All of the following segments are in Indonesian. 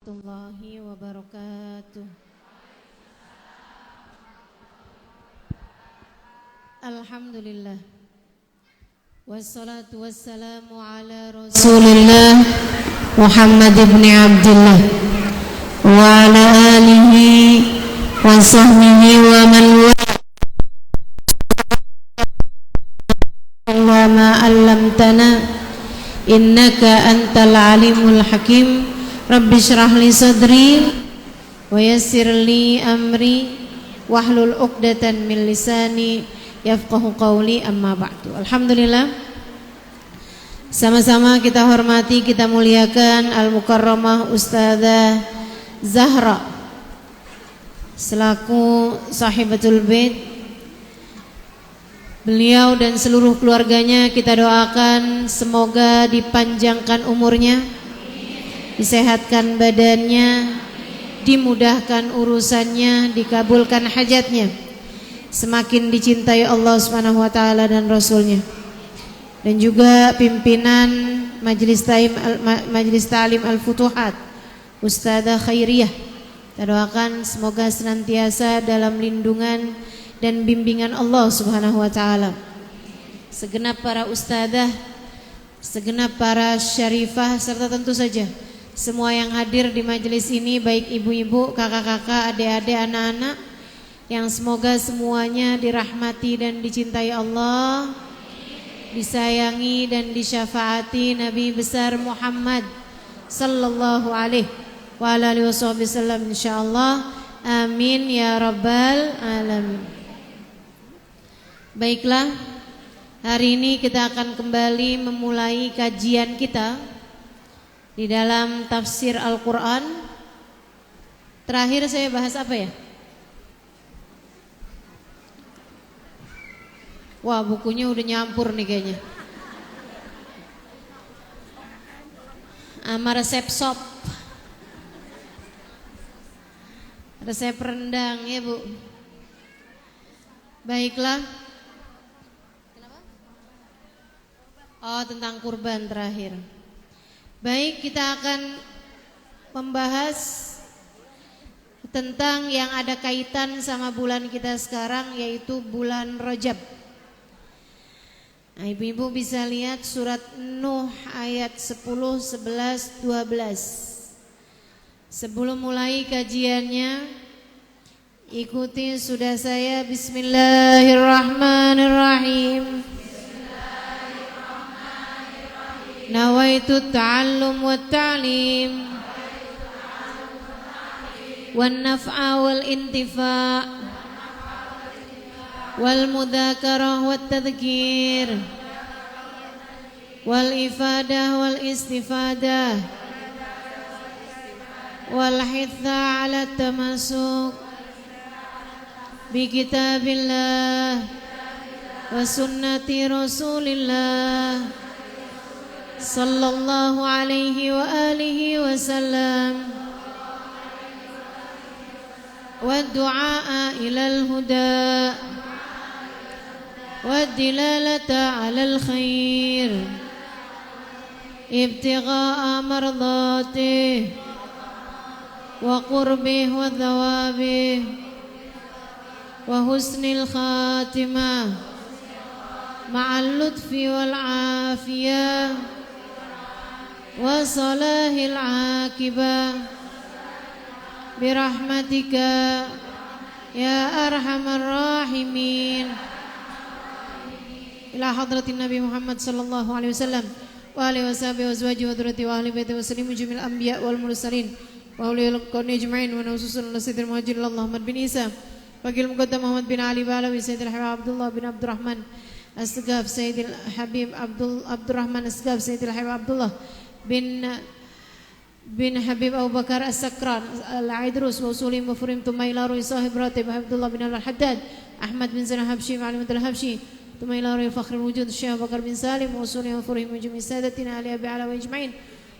Warahmatullahi wabarakatuh. Alhamdulillah. Wassalatu wassalamu ala Rasulillah Muhammad ibn Abdullah wa ala alihi wa sahbihi wa man wala ma 'allamtana innaka antal alimul hakim. Rabbi syrah li sadri wa yassir li amri wahlul 'uqdatan min lisani yafqahu qawli, amma ba'du. Alhamdulillah, sama-sama kita hormati, kita muliakan Al-Mukarramah Ustadzah Zahra selaku sahibatul bait. Beliau dan seluruh keluarganya kita doakan semoga dipanjangkan umurnya, disehatkan badannya, dimudahkan urusannya, dikabulkan hajatnya, semakin dicintai Allah Subhanahu wa taala dan Rasulnya. Dan juga pimpinan Majelis Ta'lim Al-Futuhat Ustadzah Khairiyah, kita doakan semoga senantiasa dalam lindungan dan bimbingan Allah Subhanahu wa taala. Segenap para ustadzah, segenap para syarifah, serta tentu saja semua yang hadir di majelis ini, baik ibu-ibu, kakak-kakak, adik-adik, anak-anak, yang semoga semuanya dirahmati dan dicintai Allah, disayangi dan disyafaati Nabi besar Muhammad sallallahu alaihi wa alihi wasallam insyaallah. Amin ya rabbal alamin. Baiklah, hari ini kita akan kembali memulai kajian kita di dalam tafsir Al-Quran. Terakhir saya bahas apa ya? Wah, bukunya udah nyampur nih kayaknya. Sama resep sop, resep rendang ya Bu. Baiklah. Oh, tentang kurban terakhir. Baik, kita akan membahas tentang yang ada kaitan sama bulan kita sekarang, yaitu bulan Rajab. Nah, ibu-ibu bisa lihat surat Nuh ayat 10, 11, 12. Sebelum mulai kajiannya, ikuti sudah saya. Bismillahirrahmanirrahim. Nawaitu ta'allum wa ta'lim wan naf'a wal intifa' wal mudzakarah wat tadhkir wal ifadah wal istifadah wal hitha 'ala tamasuk bi kitabillah wa sunnati rasulillah sallallahu alaihi wa alihi wasallam wa du'a ilal huda wa dilalata alal khair ibtigha'a mardatih wa qurbih wa thawabih wa husnil khatimah ma'al lutfi wal afiyah wa salahil akibah birahmatika ya arhamar rahimin. Ila hadratin Nabi Muhammad sallallahu alaihi wasallam wa alihi washabihi wa azwajihi wa dhurriyyatihi wa ahli baitihi wa sallim jumil anbiya wal mursalin wa ulil qawni ajma'in wa nawsusun sayyidil muhajirin Muhammad bin Isa wakil muqaddam Muhammad bin Ali Balawi sayyidil habib Abdullah bin Abdurrahman Asgaf sayyidil habib Abdurrahman Asgaf sayyidil habib Abdullah bin Habib Abu Bakar As-Sakran Al-Aidrus wa usulim wa furim Tumailaru sahib ratib Abdullah bin Al-Haddad Ahmad bin Zainal Habsyi Ma'alimat Al-Habsyi Tumailaru Fakhrul Wujud Syekh Bakar bin Salim wa usulim wa furim Mujmi Sadatina Ali Abi Ala wa Ijma'in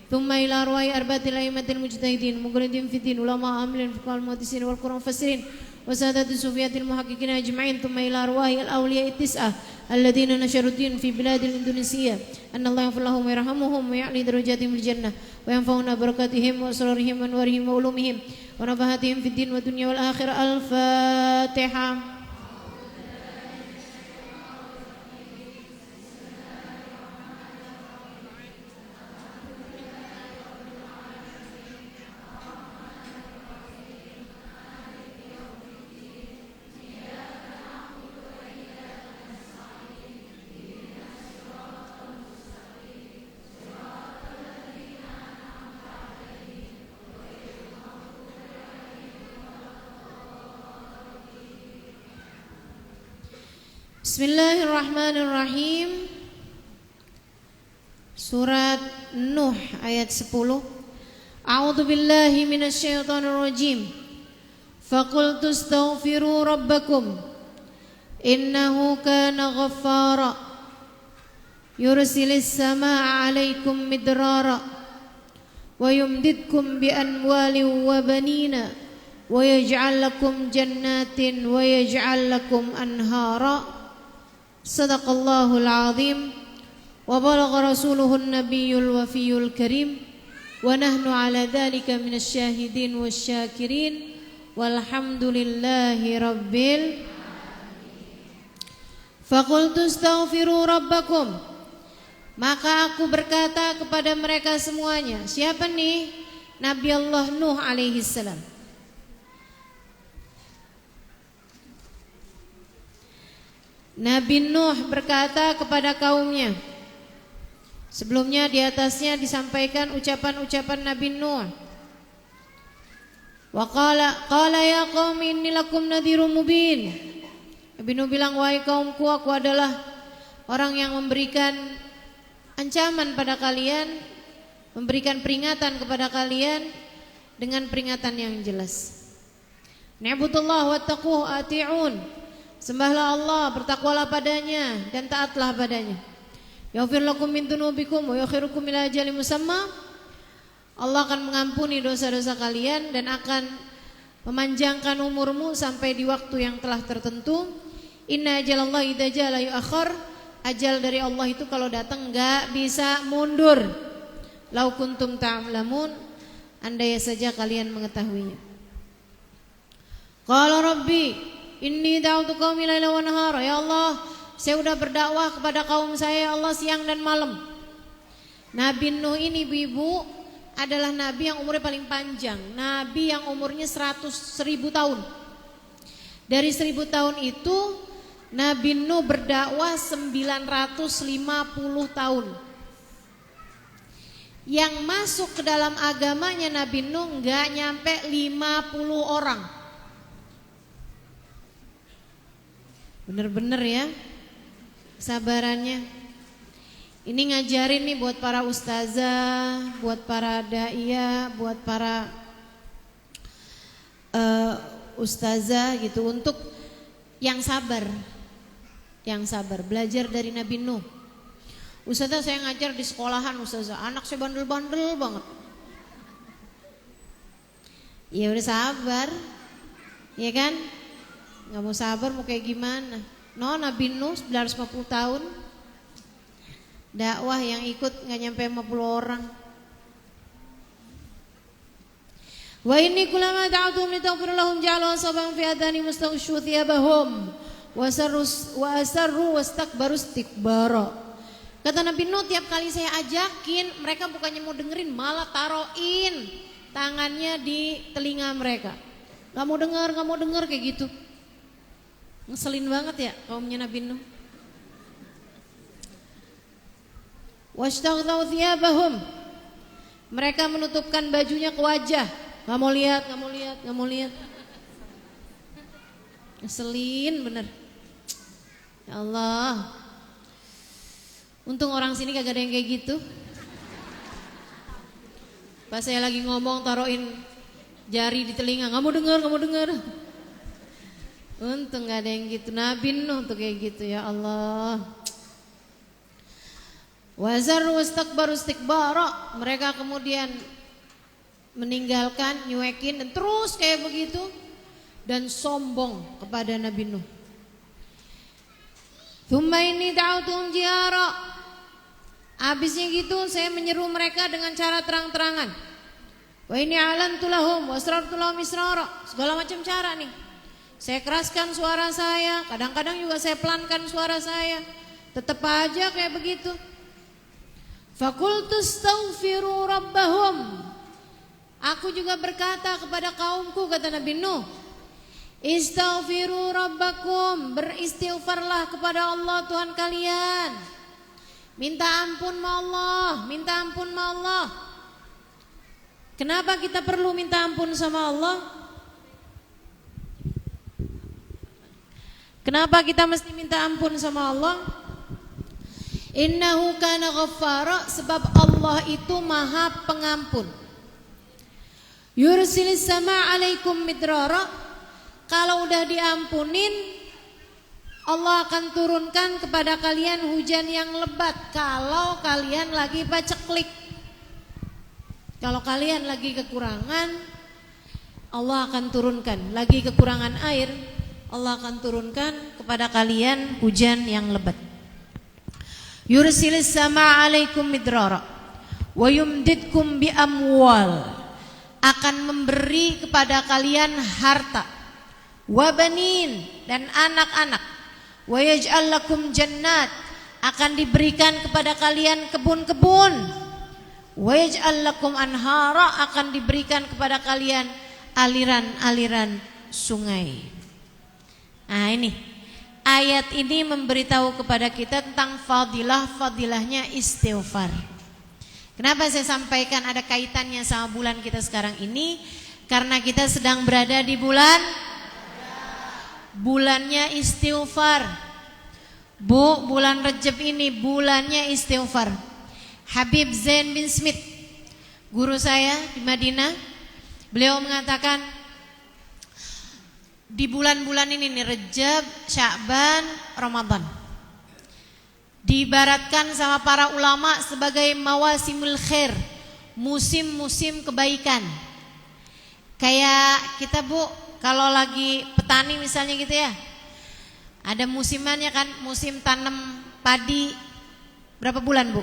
Thumma ila ruwai arbatil aimatil mujtahidin Mughridin fiddin ulama amilin Fuqal muhadisin wal Quran fasirin وسادة الصوفية المحققين أجمعين ثم إلى أرواح الأولياء التسعة الذين نشروا الدين في بلاد الإندونيسية أن الله يغفر لهم ويرحمهم ويعلي درجاتهم في الجنة وينفعنا بركاتهم وأسرارهم وأنوارهم وعلومهم ونفحاتهم في الدين والدنيا والآخرة. الفاتحة. Bismillahirrahmanirrahim. Surat Nuh ayat 10. A'udzu billahi minasyaitonir rajim. Faqultu astaghfiru rabbakum innahu kana ghaffara yursilis samaa'a 'alaikum midrara wa yumdidkum bi amwalin wa banina wa yaj'al lakum jannatin wa yaj'al lakum anhara. Sadaqallahul azim wa balagha rasuluhun nabiyyul wafiyul karim wa nahnu ala dhalika minasyahidin wasyakirin walhamdulillahi rabbil. Faqultu astaghfiru rabbakum, maka aku berkata kepada mereka semuanya. Siapa nih? Nabi Allah Nuh alaihi salam. Nabi Nuh berkata kepada kaumnya. Sebelumnya di atasnya disampaikan ucapan-ucapan Nabi Nuh. Wa qala ya qaumi inni lakum nadhirum mubin. Nabi Nuh bilang, wahai kaumku, aku adalah orang yang memberikan ancaman pada kalian, memberikan peringatan kepada kalian dengan peringatan yang jelas. Na'budullah wattaquhu ati'un. Sembahlah Allah, bertakwalah padanya dan taatlah padanya. Yaghfir lakum min dzunubikum wa yukhirukum ila ajalin musamma. Allah akan mengampuni dosa-dosa kalian dan akan memanjangkan umurmu sampai di waktu yang telah tertentu. Inna ajalallahi idza jaa la yu'akhkhar. Ajal dari Allah itu kalau datang enggak bisa mundur. Lau kuntum ta'lamun, andai saja kalian mengetahuinya. Qala rabbi inni da'utu qaumi laila wa nahara. Ya Allah, saya sudah berdakwah kepada kaum saya, ya Allah, siang dan malam. Nabi Nuh ini ibu-ibu adalah nabi yang umurnya paling panjang. Nabi yang umurnya 100.000 tahun. Dari 1000 tahun itu Nabi Nuh berdakwah 950 tahun. Yang masuk ke dalam agamanya Nabi Nuh enggak nyampe 50 orang. Bener-bener ya sabarannya. Ini ngajarin nih buat para ustazah, buat para daiyah, buat para ustazah gitu, untuk yang sabar. Yang sabar, belajar dari Nabi Nuh. Ustazah, saya ngajar di sekolahan ustazah, anak saya bandel-bandel banget. Ya udah sabar, ya kan? Gak mau sabar mau kayak gimana? No, Nabi Nuh 950 tahun dakwah, yang ikut gak nyampe 50 orang. Wa inni kullama da'utuhum litaghfir lahum ja'alu asaban fi adani mustaghshu thiyabahum wa asarru wastakbaru istikbara. Kata Nabi Nuh, tiap kali saya ajakin, mereka bukannya mau dengerin, malah taruhin tangannya di telinga mereka. Gak mau dengar kayak gitu. Ngeselin banget ya kaumnya Nabi Nuh. Washtaghdau thiyabahum, mereka menutupkan bajunya ke wajah. Gak mau lihat. Ngeselin bener. Ya Allah, untung orang sini kagak ada yang kayak gitu. Pas saya lagi ngomong taruhin jari di telinga, gak mau dengar. Untung gak ada yang gitu. Nabi Nuh tuh kayak gitu, ya Allah. Wazarru wastakbaru istikbara, mereka kemudian meninggalkan, nyuekin dan terus kayak begitu. dan sombong kepada Nabi Nuh. Tsumma inni da'awtuhum jihara. Habisnya gitu saya menyeru mereka dengan cara terang-terangan. Wa inni a'lantu lahum wa asrartu lahum israra. Segala macam cara nih. Saya keraskan suara saya, kadang-kadang juga saya pelankan suara saya. Tetap aja kayak begitu. Faqultu astaghfiru rabbahum. Aku juga berkata kepada kaumku, kata Nabi Nuh, istaghfiru rabbakum, beristighfarlah kepada Allah Tuhan kalian. Minta ampun sama Allah, minta ampun sama Allah. Kenapa kita perlu minta ampun sama Allah? Kenapa kita mesti minta ampun sama Allah? Innahu kana ghaffara, sebab Allah itu Maha Pengampun. Yursilis sama alaikum midrara, kalau udah diampunin Allah akan turunkan kepada kalian hujan yang lebat kalau kalian lagi paceklik. Kalau kalian lagi kekurangan, Allah akan turunkan. Lagi kekurangan air, Allah akan turunkan kepada kalian hujan yang lebat. Yursilis sama alaikum midrara wa yumdidkum bi amwal, akan memberi kepada kalian harta, wa banin, dan anak-anak, wa yaj'al lakum jannat, akan diberikan kepada kalian kebun-kebun, wa yaj'al lakum anhara, akan diberikan kepada kalian aliran-aliran sungai. Nah ini ayat ini memberitahu kepada kita tentang fadilahnya istighfar. Kenapa saya sampaikan ada kaitannya sama bulan kita sekarang ini? Karena kita sedang berada di bulannya istighfar. Bu, bulan Rajab ini bulannya istighfar. Habib Zain bin Smith, guru saya di Madinah, beliau mengatakan di bulan-bulan ini nih, Rajab, Sya'ban, Ramadan, diibaratkan sama para ulama sebagai mawasimul khair, musim-musim kebaikan. Kayak kita Bu, kalau lagi petani misalnya gitu ya, ada musimannya kan, musim tanam padi berapa bulan Bu?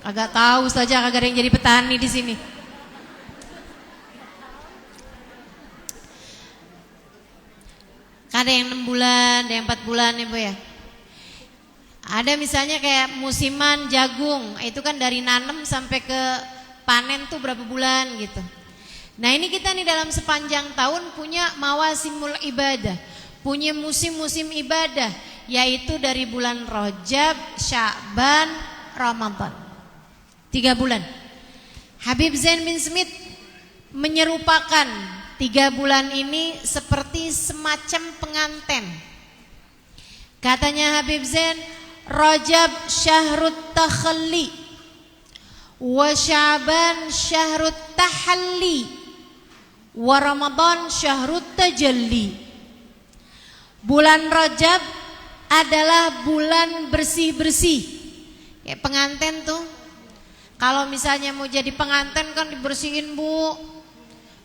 Agak tahu saja, kagak ada yang jadi petani di sini. Ada yang 6 bulan, ada yang 4 bulan ya Bu ya. Ada misalnya kayak musiman jagung, itu kan dari nanam sampai ke panen tuh berapa bulan gitu. Nah ini kita nih dalam sepanjang tahun punya mawasimul ibadah, punya musim-musim ibadah, yaitu dari bulan Rajab, Sya'ban, Ramadan, 3 bulan. Habib Zain bin Smith menyerupakan 3 bulan ini seperti semacam penganten. Katanya Habib Zain, Rajab syahrut takhalli, wa Sya'ban syahrut tahalli, wa Ramadan syahrut tajalli. Bulan Rajab adalah bulan bersih-bersih. Kayak penganten tuh, kalau misalnya mau jadi penganten kan dibersihin Bu,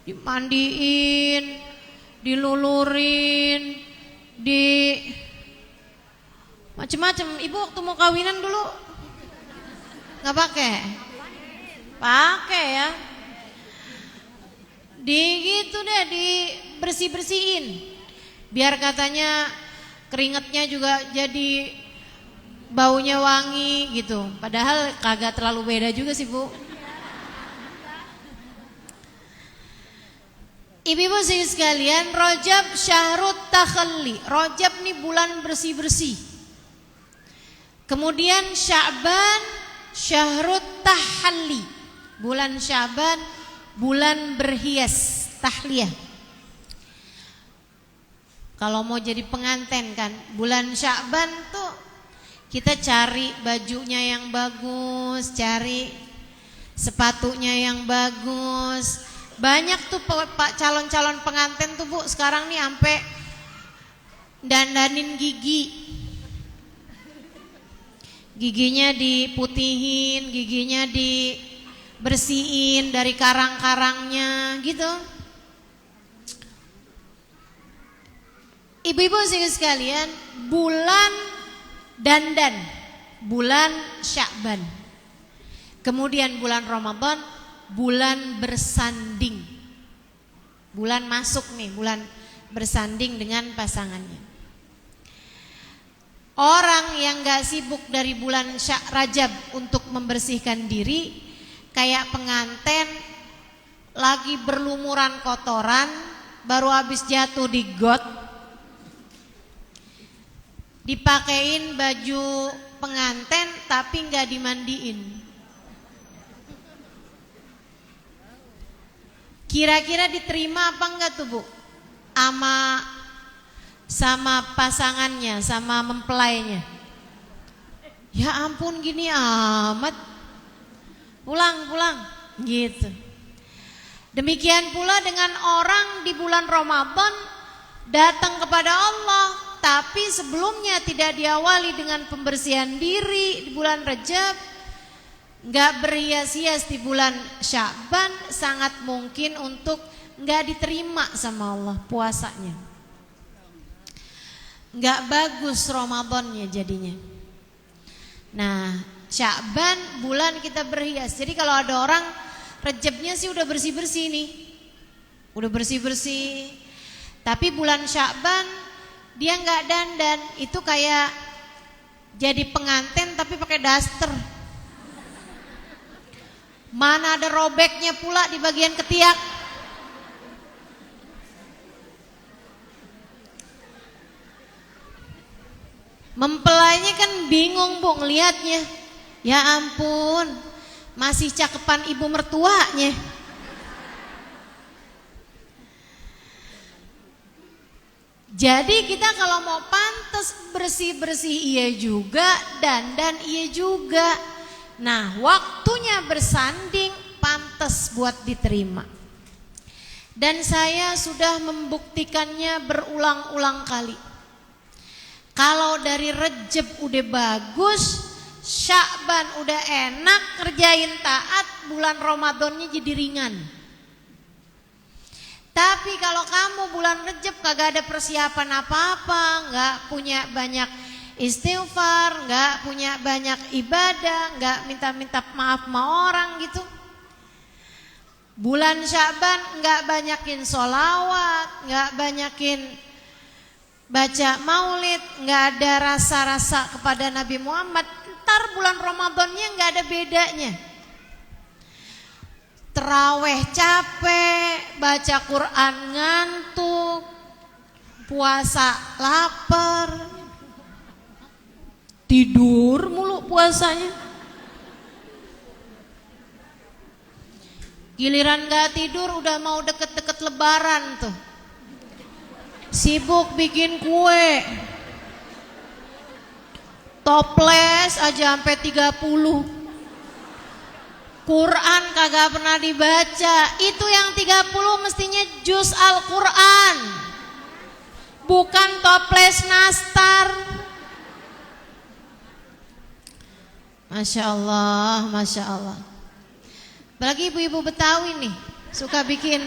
dimandiin, dilulurin, di macam-macam. Ibu waktu mau kawinan dulu nggak pakai? Pakai ya. Di gitu deh, dibersih-bersihin. Biar katanya keringatnya juga jadi baunya wangi gitu. Padahal kagak terlalu beda juga sih Bu. Ibu-ibu sekalian, Rajab syahrut takhalli. Rajab nih bulan bersih-bersih. Kemudian Sya'ban syahrut tahalli. Bulan Sya'ban bulan berhias, tahliyah. Kalau mau jadi penganten kan, bulan Sya'ban tuh kita cari bajunya yang bagus, cari sepatunya yang bagus. Banyak tuh Pak calon-calon penganten tuh Bu sekarang nih sampai dandanin gigi. Giginya diputihin, giginya dibersihin dari karang-karangnya gitu. Ibu-ibu sekalian, bulan dandan, bulan Sya'ban. Kemudian bulan Ramadan, bulan bersanding. Bulan masuk nih, bulan bersanding dengan pasangannya. Orang yang gak sibuk dari bulan Rajab untuk membersihkan diri, kayak pengantin lagi berlumuran kotoran, baru habis jatuh di got, dipakein baju pengantin tapi gak dimandiin. Kira-kira diterima apa enggak tuh Bu? Sama pasangannya, sama mempelainya. Ya ampun, gini amat. Pulang gitu. Demikian pula dengan orang di bulan Ramadan datang kepada Allah, tapi sebelumnya tidak diawali dengan pembersihan diri di bulan Rajab, nggak berhias-hias di bulan Sya'ban, sangat mungkin untuk nggak diterima sama Allah puasanya. Nggak bagus Ramadannya jadinya. Nah, Sya'ban bulan kita berhias. Jadi kalau ada orang Rajabnya sih udah bersih-bersih nih, udah bersih-bersih, tapi bulan Sya'ban dia nggak dandan, itu kayak jadi pengantin tapi pakai daster. Mana ada robeknya pula di bagian ketiak. Mempelainya kan bingung Bu ngelihatnya. Ya ampun, masih cakepan ibu mertuanya. Jadi kita kalau mau pantas bersih-bersih iya juga, dandan iya juga. Nah, waktunya bersanding pantas buat diterima. Dan saya sudah membuktikannya berulang-ulang kali. Kalau dari Rajab udah bagus, Sya'ban udah enak, kerjain taat, bulan Ramadannya jadi ringan. Tapi kalau kamu bulan Rajab kagak ada persiapan apa-apa, nggak punya banyak istighfar, nggak punya banyak ibadah, nggak minta-minta maaf sama orang gitu. Bulan Sya'ban nggak banyakin sholawat, nggak banyakin baca maulid, nggak ada rasa-rasa kepada Nabi Muhammad, ntar bulan Ramadannya nggak ada bedanya. Terawih capek, baca Quran ngantuk, puasa lapar, tidur mulu puasanya. Giliran nggak tidur udah mau deket-deket Lebaran tuh, sibuk bikin kue, toples aja sampai 30. Quran kagak pernah dibaca. Itu yang 30 mestinya juz Al-Quran, bukan toples nastar. Masya Allah, Masya Allah. Apalagi ibu-ibu Betawi nih, suka bikin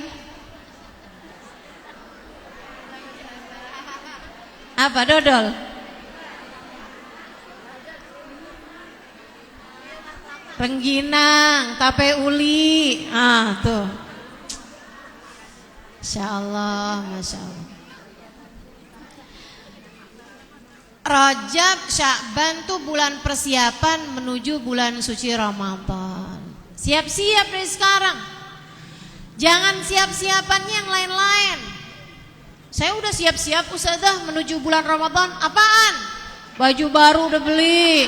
apa, dodol? Rengginang, tape uli. Ah tuh, Masya Allah, Masya Allah. Rajab, Sya'ban tuh bulan persiapan menuju bulan suci Ramadan. Siap-siap dari sekarang. Jangan siap-siapannya yang lain-lain. Saya udah siap-siap Ustazah menuju bulan Ramadan. Apaan? Baju baru udah beli,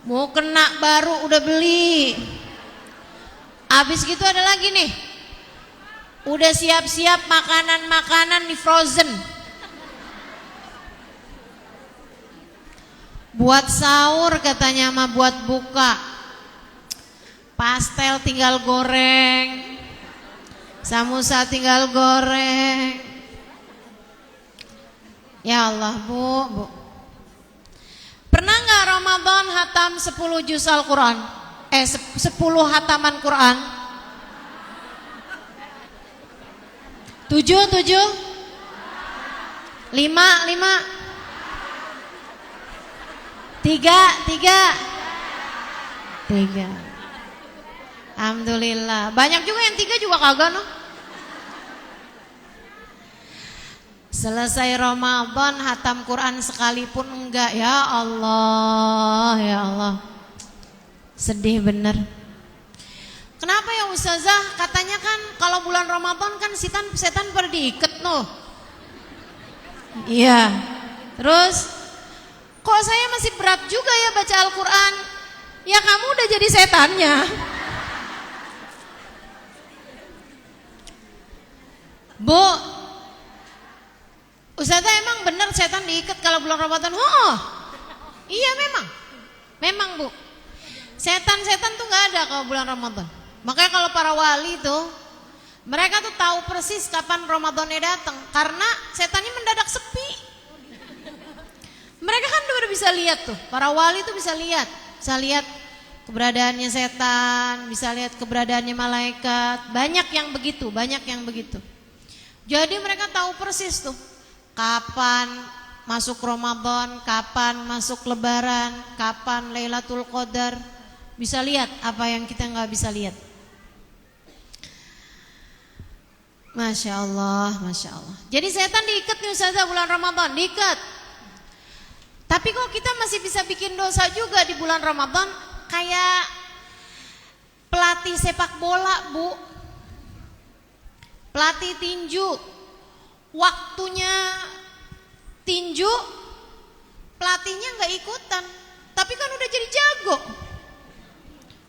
mau kena baru udah beli. Abis gitu ada lagi nih, udah siap-siap makanan-makanan di frozen, buat sahur katanya mah, buat buka. Pastel tinggal goreng, samosa tinggal goreng. Ya Allah Bu, pernah gak Ramadan hatam 10 juz Al-Quran? 10 hataman Quran? 7? 5. 3. Alhamdulillah. Banyak juga yang 3 juga kagak noh. Selesai Ramadan hatam Quran sekalipun enggak. Ya Allah, ya Allah. Sedih bener. Kenapa ya Ustazah? Katanya kan kalau bulan Ramadan kan setan pada diikat noh. Iya. Terus kok saya masih berat juga ya baca Al-Quran? Ya kamu udah jadi setannya. Bu, Ustazah emang bener setan diikat kalau bulan Ramadan? Oh, iya memang Bu. Setan-setan tuh nggak ada kalau bulan Ramadan. Makanya kalau para wali tuh, mereka tuh tahu persis kapan Ramadannya datang, karena setannya mendadak sepi. Mereka kan udah bisa lihat tuh, para wali tuh bisa lihat keberadaannya setan, bisa lihat keberadaannya malaikat. Banyak yang begitu. Jadi mereka tahu persis tuh kapan masuk Ramadan, kapan masuk Lebaran, kapan Lailatul Qadar. Bisa lihat apa yang kita nggak bisa lihat. Masya Allah. Jadi setan diikat nih Ustazah bulan Ramadan, diikat. Tapi kok kita masih bisa bikin dosa juga di bulan Ramadan? Kayak pelatih sepak bola Bu, pelatih tinju, waktunya tinju pelatihnya nggak ikutan, tapi kan udah jadi jago,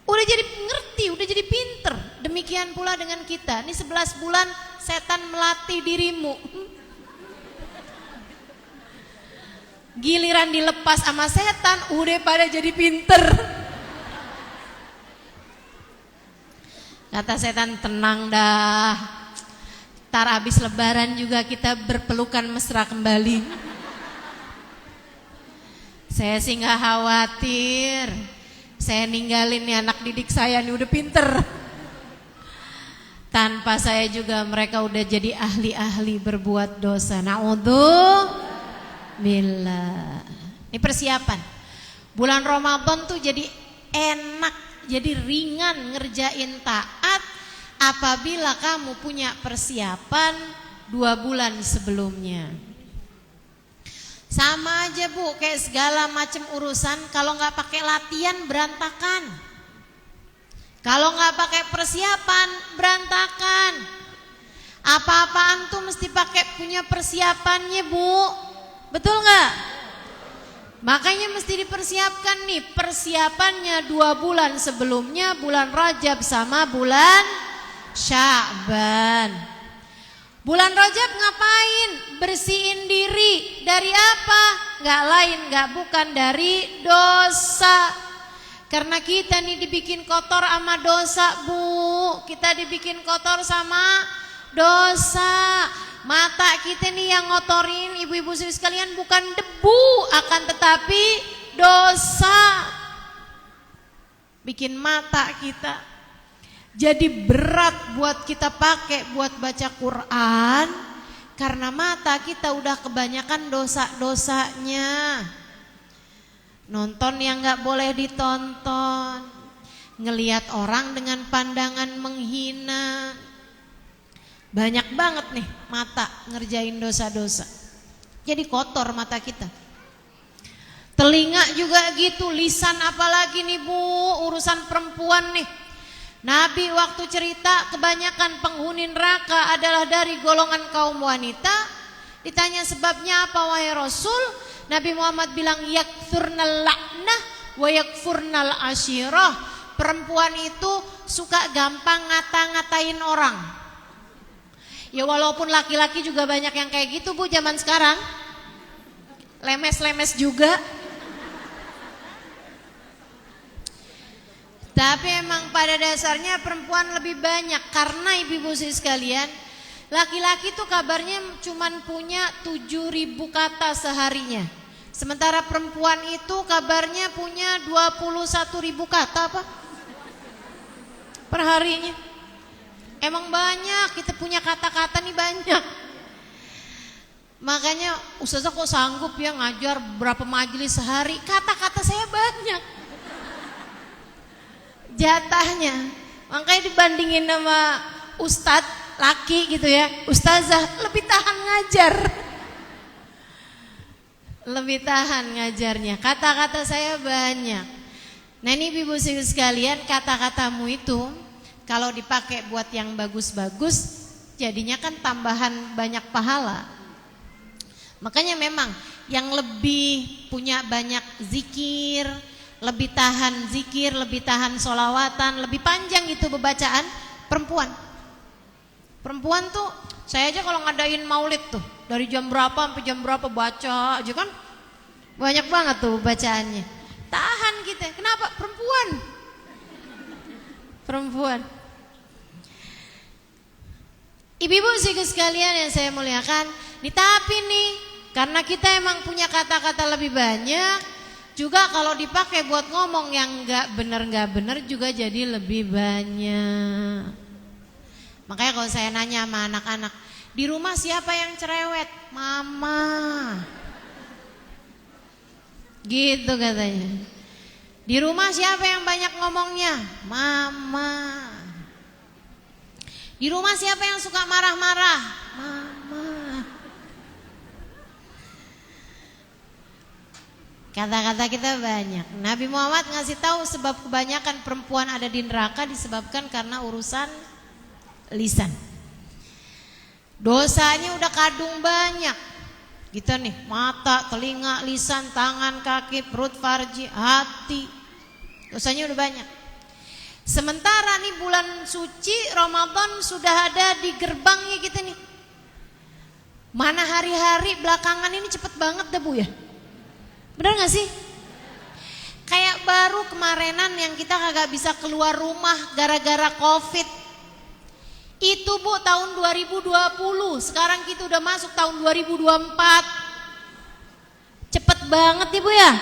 udah jadi ngerti, udah jadi pinter. Demikian pula dengan kita. Ini 11 bulan setan melatih dirimu. Giliran dilepas sama setan udah pada jadi pinter. Kata setan, tenang dah, ntar habis Lebaran juga kita berpelukan mesra kembali. Saya sih gak khawatir, saya ninggalin nih anak didik saya nih udah pinter. Tanpa saya juga mereka udah jadi ahli-ahli berbuat dosa. Na'udzubillah. Ini persiapan. Bulan Ramadan tuh jadi enak, jadi ringan ngerjain taat apabila kamu punya persiapan 2 bulan sebelumnya. Sama aja Bu, kayak segala macam urusan, kalau nggak pakai latihan berantakan. Kalau nggak pakai persiapan berantakan. Apa-apaan tuh mesti pakai punya persiapannya Bu, betul nggak? Makanya mesti dipersiapkan nih, persiapannya 2 bulan sebelumnya, bulan Rajab sama bulan Sya'ban. Bulan Rajab ngapain? Bersihin diri dari apa? Nggak lain, nggak bukan dari dosa. Karena kita nih dibikin kotor sama dosa Bu. Kita dibikin kotor sama dosa. Mata kita nih yang ngotorin ibu-ibu sekalian bukan debu, akan tetapi dosa. Bikin mata kita jadi berat buat kita pakai buat baca Quran, karena mata kita udah kebanyakan dosa-dosanya. Nonton yang gak boleh ditonton, ngelihat orang dengan pandangan menghina. Banyak banget nih mata ngerjain dosa-dosa. Jadi kotor mata kita. Telinga juga gitu, lisan apalagi nih Bu, urusan perempuan nih. Nabi waktu cerita kebanyakan penghuni neraka adalah dari golongan kaum wanita. Ditanya sebabnya apa wahai Rasul? Nabi Muhammad bilang yakfurnal la'nah wa yakfurnal asyirah. Perempuan itu suka gampang ngata-ngatain orang. Ya walaupun laki-laki juga banyak yang kayak gitu Bu zaman sekarang. Lemes-lemes juga. Tapi emang pada dasarnya perempuan lebih banyak, karena ibu-ibu sekalian, laki-laki tuh kabarnya cuman punya 7.000 kata seharinya. Sementara perempuan itu kabarnya punya 21.000 kata apa? Perharinya. Emang banyak, kita punya kata-kata nih banyak. Makanya ustazah kok sanggup ya ngajar berapa majelis sehari. Kata-kata saya banyak jatahnya. Makanya dibandingin sama ustadz laki gitu ya, ustazah lebih tahan ngajar. Lebih tahan ngajarnya. Kata-kata saya banyak. Nah ini ibu-ibu sekalian, kata-katamu itu kalau dipakai buat yang bagus-bagus, jadinya kan tambahan banyak pahala. Makanya memang yang lebih punya banyak zikir, lebih tahan zikir, lebih tahan sholawatan, lebih panjang itu bacaan perempuan. Perempuan tuh, saya aja kalau ngadain maulid tuh dari jam berapa sampai jam berapa baca aja kan, banyak banget tuh bacaannya. Tahan kita, kenapa? Perempuan. Perempuan. Ibu-ibu sekalian yang saya muliakan, tapi nih karena kita emang punya kata-kata lebih banyak, juga kalau dipakai buat ngomong yang nggak benar juga jadi lebih banyak. Makanya kalau saya nanya sama anak-anak, di rumah siapa yang cerewet? Mama. Gitu katanya. Di rumah siapa yang banyak ngomongnya? Mama. Di rumah siapa yang suka marah-marah? Mama. Kata-kata kita banyak. Nabi Muhammad ngasih tahu sebab kebanyakan perempuan ada di neraka disebabkan karena urusan lisan. Dosanya udah kadung banyak. Gitu nih, mata, telinga, lisan, tangan, kaki, perut, farji, hati. Dosanya udah banyak. Sementara nih bulan suci Ramadan sudah ada di gerbangnya kita nih. Mana hari-hari belakangan ini cepet banget dah Bu ya. Bener gak sih? Kayak baru kemarinan yang kita kagak bisa keluar rumah gara-gara COVID. Itu Bu tahun 2020, sekarang kita udah masuk tahun 2024. Cepet banget nih Bu ya.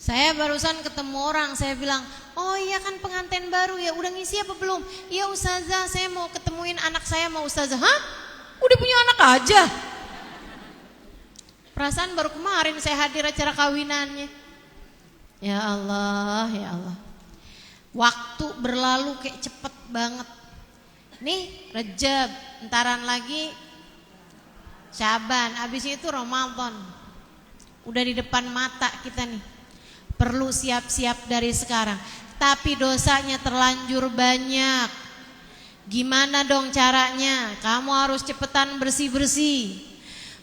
Saya barusan ketemu orang, saya bilang, oh iya kan pengantin baru ya, udah ngisi apa belum? Iya ustazah, saya mau ketemuin anak saya mau ustazah. Hah? Udah punya anak aja? Perasaan baru kemarin saya hadir acara kawinannya. Ya Allah, ya Allah. Waktu berlalu kayak cepet banget. Nih Rejab, entaran lagi Syaban, abis itu Ramadan. Udah di depan mata kita nih. Perlu siap-siap dari sekarang. Tapi dosanya terlanjur banyak. Gimana dong caranya? Kamu harus cepetan bersih-bersih.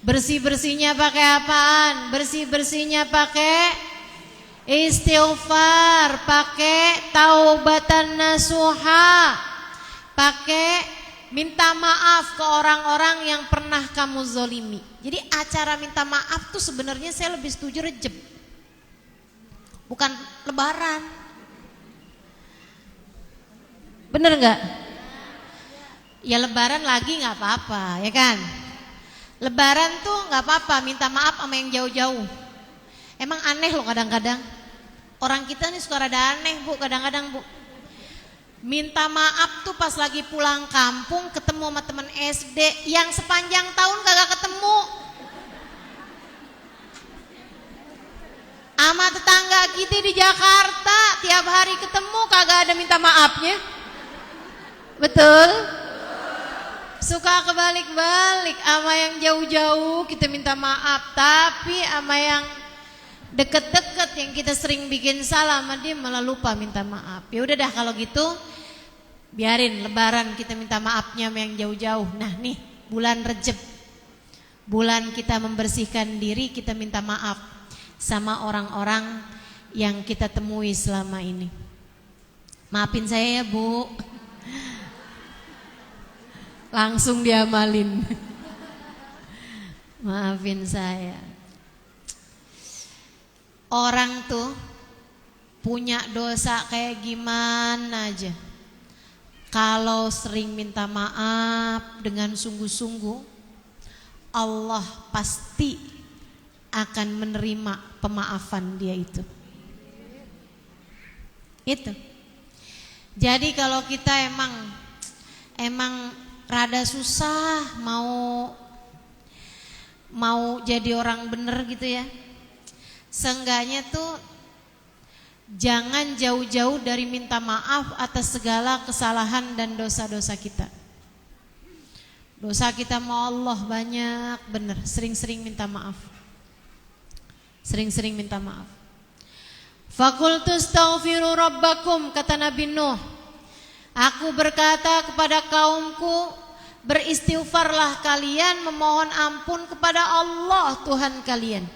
Bersih-bersihnya pakai apaan? Bersih-bersihnya pakai istighfar, pakai taubatan nasuha, pakai minta maaf ke orang-orang yang pernah kamu zolimi. Jadi acara minta maaf tuh sebenarnya saya lebih setuju Rejab, bukan Lebaran. Bener nggak? Ya Lebaran lagi nggak apa-apa, ya kan? Lebaran tuh nggak apa-apa, minta maaf sama yang jauh-jauh. Emang aneh loh kadang-kadang. Orang kita nih suka rada aneh Bu, kadang-kadang Bu. Minta maaf tuh pas lagi pulang kampung ketemu sama temen SD yang sepanjang tahun kagak ketemu. Sama tetangga kita di Jakarta tiap hari ketemu kagak ada minta maafnya. Betul? Suka kebalik-balik, sama yang jauh-jauh kita minta maaf, tapi sama yang deket-deket yang kita sering bikin salah sama dia malah lupa minta maaf. Ya udah dah kalau gitu biarin Lebaran kita minta maafnya sama yang jauh-jauh. Nah nih bulan Rejab, bulan kita membersihkan diri, kita minta maaf sama orang-orang yang kita temui selama ini. Maafin saya ya Bu. Langsung diamalin. Maafin saya. Orang tuh punya dosa kayak gimana aja, kalau sering minta maaf dengan sungguh-sungguh, Allah pasti akan menerima pemaafan dia itu. Itu. Jadi kalau kita emang rada susah mau jadi orang bener gitu ya. Seenggaknya tuh jangan jauh-jauh dari minta maaf atas segala kesalahan dan dosa-dosa kita. Dosa kita mau Allah banyak bener, sering-sering minta maaf. Sering-sering minta maaf. Faqultu astaghfiru rabbakum, kata Nabi Nuh. Aku berkata kepada kaumku, beristighfarlah kalian, memohon ampun kepada Allah Tuhan kalian.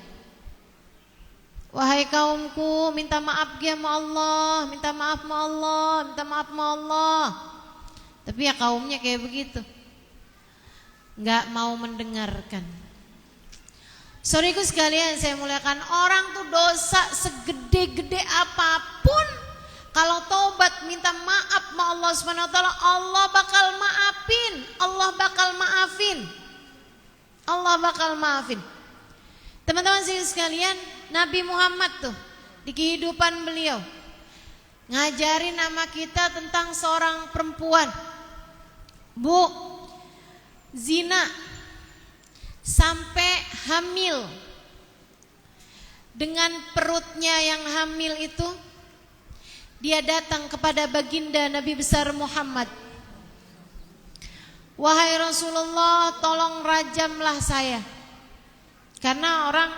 Wahai kaumku, minta maaf ya sama Allah, minta maaf sama Allah, minta maaf sama Allah. Tapi ya kaumnya kayak begitu, nggak mau mendengarkan. Saudaraku sekalian saya muliakan, orang tuh dosa segede-gede apapun, kalau taubat minta maaf sama Allah Subhanahu wa taala, Allah bakal maafin, Allah bakal maafin. Allah bakal maafin. Teman-teman sekalian, Nabi Muhammad tuh di kehidupan beliau ngajarin sama kita tentang seorang perempuan, Bu, zina sampai hamil. Dengan perutnya yang hamil itu, dia datang kepada baginda Nabi besar Muhammad. Wahai Rasulullah, tolong rajamlah saya. Karena orang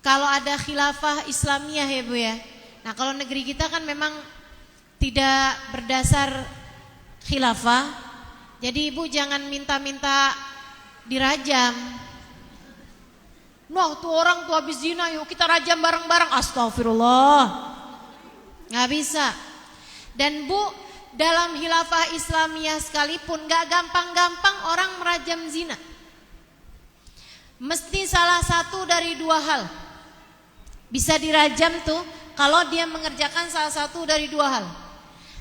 kalau ada khilafah Islamiyah ya Bu ya. Nah kalau negeri kita kan memang tidak berdasar khilafah. Jadi ibu jangan minta-minta dirajam. Noh tuh orang tuh habis zina, yuk kita rajam bareng-bareng. Astagfirullah, nggak bisa. Dan Bu, dalam khilafah Islamiyah sekalipun gak gampang-gampang orang merajam zina. Mesti salah satu dari dua hal. Bisa dirajam tuh kalau dia mengerjakan salah satu dari dua hal.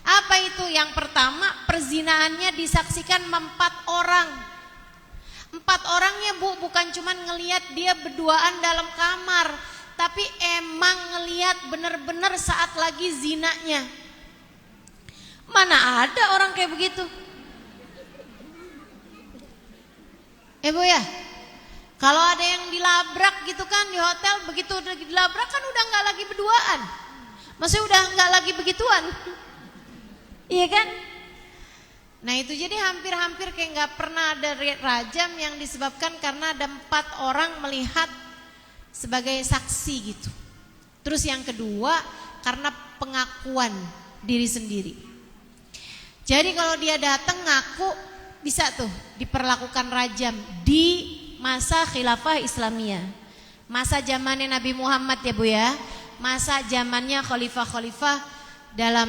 Apa itu? Yang pertama, perzinaannya disaksikan 4 orang. 4 orangnya Bu, bukan cuman ngelihat dia berduaan dalam kamar, tapi emang ngelihat bener-bener saat lagi zinanya. Mana ada orang kayak begitu? Bu ya, kalau ada yang dilabrak gitu kan di hotel, begitu udah dilabrak kan udah nggak lagi berduaan, maksudnya udah nggak lagi begituan, iya kan? Nah itu jadi hampir-hampir kayak nggak pernah ada rajam yang disebabkan karena ada 4 orang melihat sebagai saksi gitu. Terus yang kedua karena pengakuan diri sendiri. Jadi kalau dia datang ngaku bisa tuh diperlakukan rajam di masa khilafah Islamiyah. Masa zamannya Nabi Muhammad ya Bu ya. Masa zamannya khalifah-khalifah dalam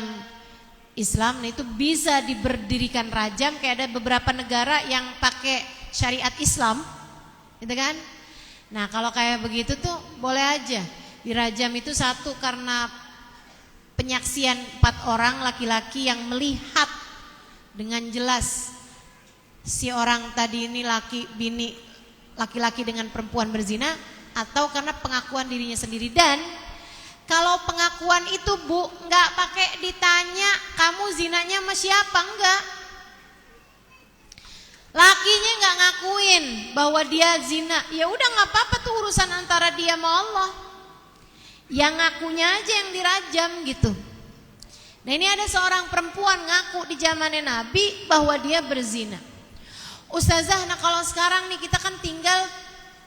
Islam, nah itu bisa diberdirikan rajam. Kayak ada beberapa negara yang pakai syariat Islam, gitu kan? Nah kalau kayak begitu tuh boleh aja dirajam. Itu satu karena penyaksian 4 orang laki-laki yang melihat dengan jelas si orang tadi ini laki-laki dengan perempuan berzina, atau karena pengakuan dirinya sendiri. Dan kalau pengakuan itu Bu, nggak pakai ditanya kamu zinanya sama siapa, enggak. Lakinya nggak ngakuin bahwa dia zina, ya udah nggak apa-apa tuh urusan antara dia sama Allah. Yang ngakunya aja yang dirajam gitu. Nah ini ada seorang perempuan ngaku di zamannya Nabi bahwa dia berzina. Ustazah, nah kalau sekarang nih kita kan tinggal